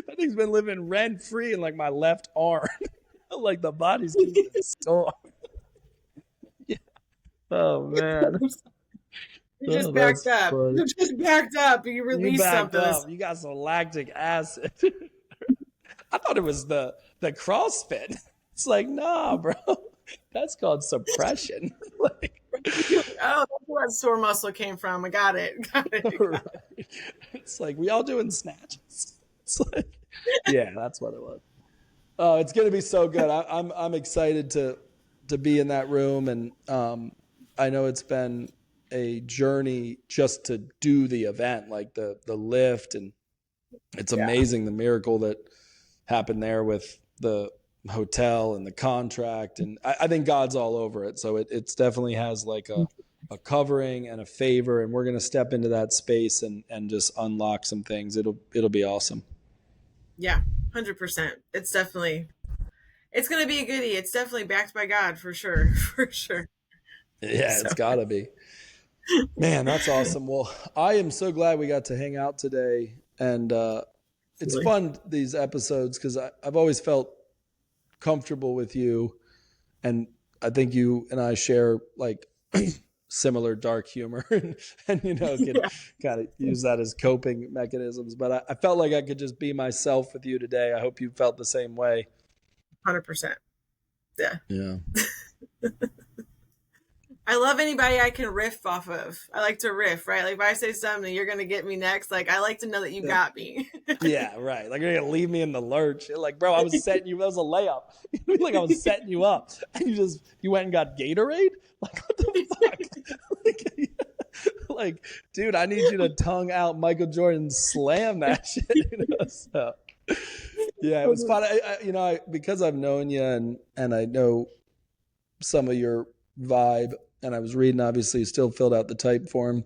That thing's been living rent free in like my left arm. Like the body's keeping it storm. Yeah. Oh man. You just backed up. Funny. You just backed up. You released something. Up. You got some lactic acid. I thought it was the CrossFit. It's like, nah, bro. That's called suppression. Like, oh, that's where that sore muscle came from. I got it. Right. It's like, we all doing snatches. It's like, yeah, that's what it was. Oh, it's gonna be so good. I'm excited to be in that room, and I know it's been a journey just to do the event, like the lift, and it's amazing the miracle that happened there with the hotel and the contract, and I think God's all over it. So it's definitely has like a covering and a favor, and we're gonna step into that space and just unlock some things. It'll be awesome. Yeah, 100%. It's gonna be a goodie. It's definitely backed by God for sure. For sure. Yeah, so. It's gotta be. Man, that's awesome. Well, I am so glad we got to hang out today, and it's fun, these episodes, because I've always felt comfortable with you, and I think you and I share like similar dark humor and can kind of use that as coping mechanisms. But I felt like I could just be myself with you today. I hope you felt the same way. 100%. Yeah. I love anybody I can riff off of. I like to riff, right? Like if I say something, you're going to get me next. Like I like to know that you got me. Yeah, right. Like you're going to leave me in the lurch. Like, bro, I was setting you. That was a layup. Like I was setting you up. And you went and got Gatorade? Like what the fuck? like, dude, I need you to tongue out Michael Jordan slam that shit. So, yeah, it was fun. Because I've known you and I know some of your vibe, and I was reading, obviously still filled out the type form.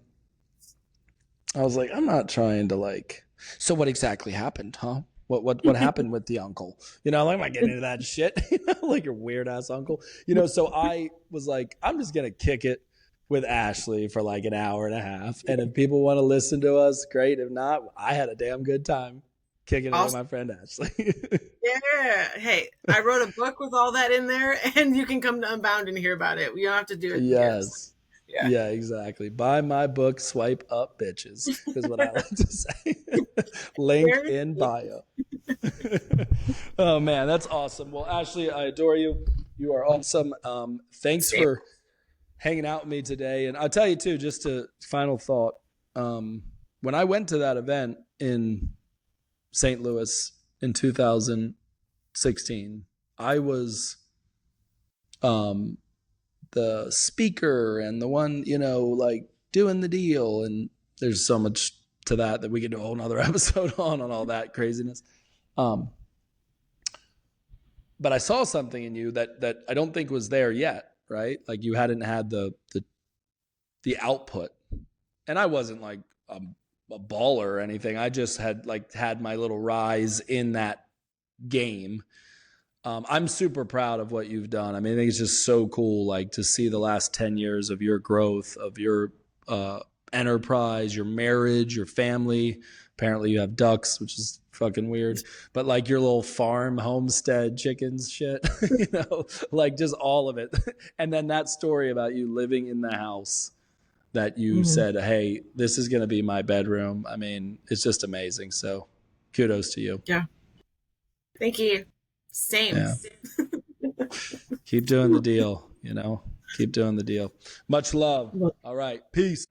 I was like, I'm not trying to like, so what exactly happened, huh? What happened with the uncle? I'm not getting into that shit. Like your weird ass uncle. So I was like, I'm just gonna kick it with Ashleah for like an hour and a half. And if people want to listen to us, great. If not, I had a damn good time kicking it with my friend Ashleah. Yeah. Hey, I wrote a book with all that in there, and you can come to Unbound and hear about it. You don't have to do it. Yes. Yeah, exactly. Buy my book, swipe up, bitches, is what I like to say. Link in bio. Oh, man, that's awesome. Well, Ashleah, I adore you. You are awesome. Thanks for hanging out with me today. And I'll tell you, too, just a final thought. When I went to that event in St. Louis in 2016, I was the speaker and the one, like doing the deal. And there's so much to that we could do a whole nother episode on all that craziness. But I saw something in you that I don't think was there yet, right? Like you hadn't had the output. And I wasn't like a baller or anything. I just had my little rise in that game. I'm super proud of what you've done. I mean, I think it's just so cool, like to see the last 10 years of your growth, of your enterprise, your marriage, your family. Apparently you have ducks, which is fucking weird, but like your little farm, homestead, chickens, shit, like just all of it. And then that story about you living in the house that you said, hey, this is going to be my bedroom. I mean, it's just amazing. So kudos to you. Yeah. Thank you. Same. Yeah. Keep doing the deal, Keep doing the deal. Much love. All right. Peace.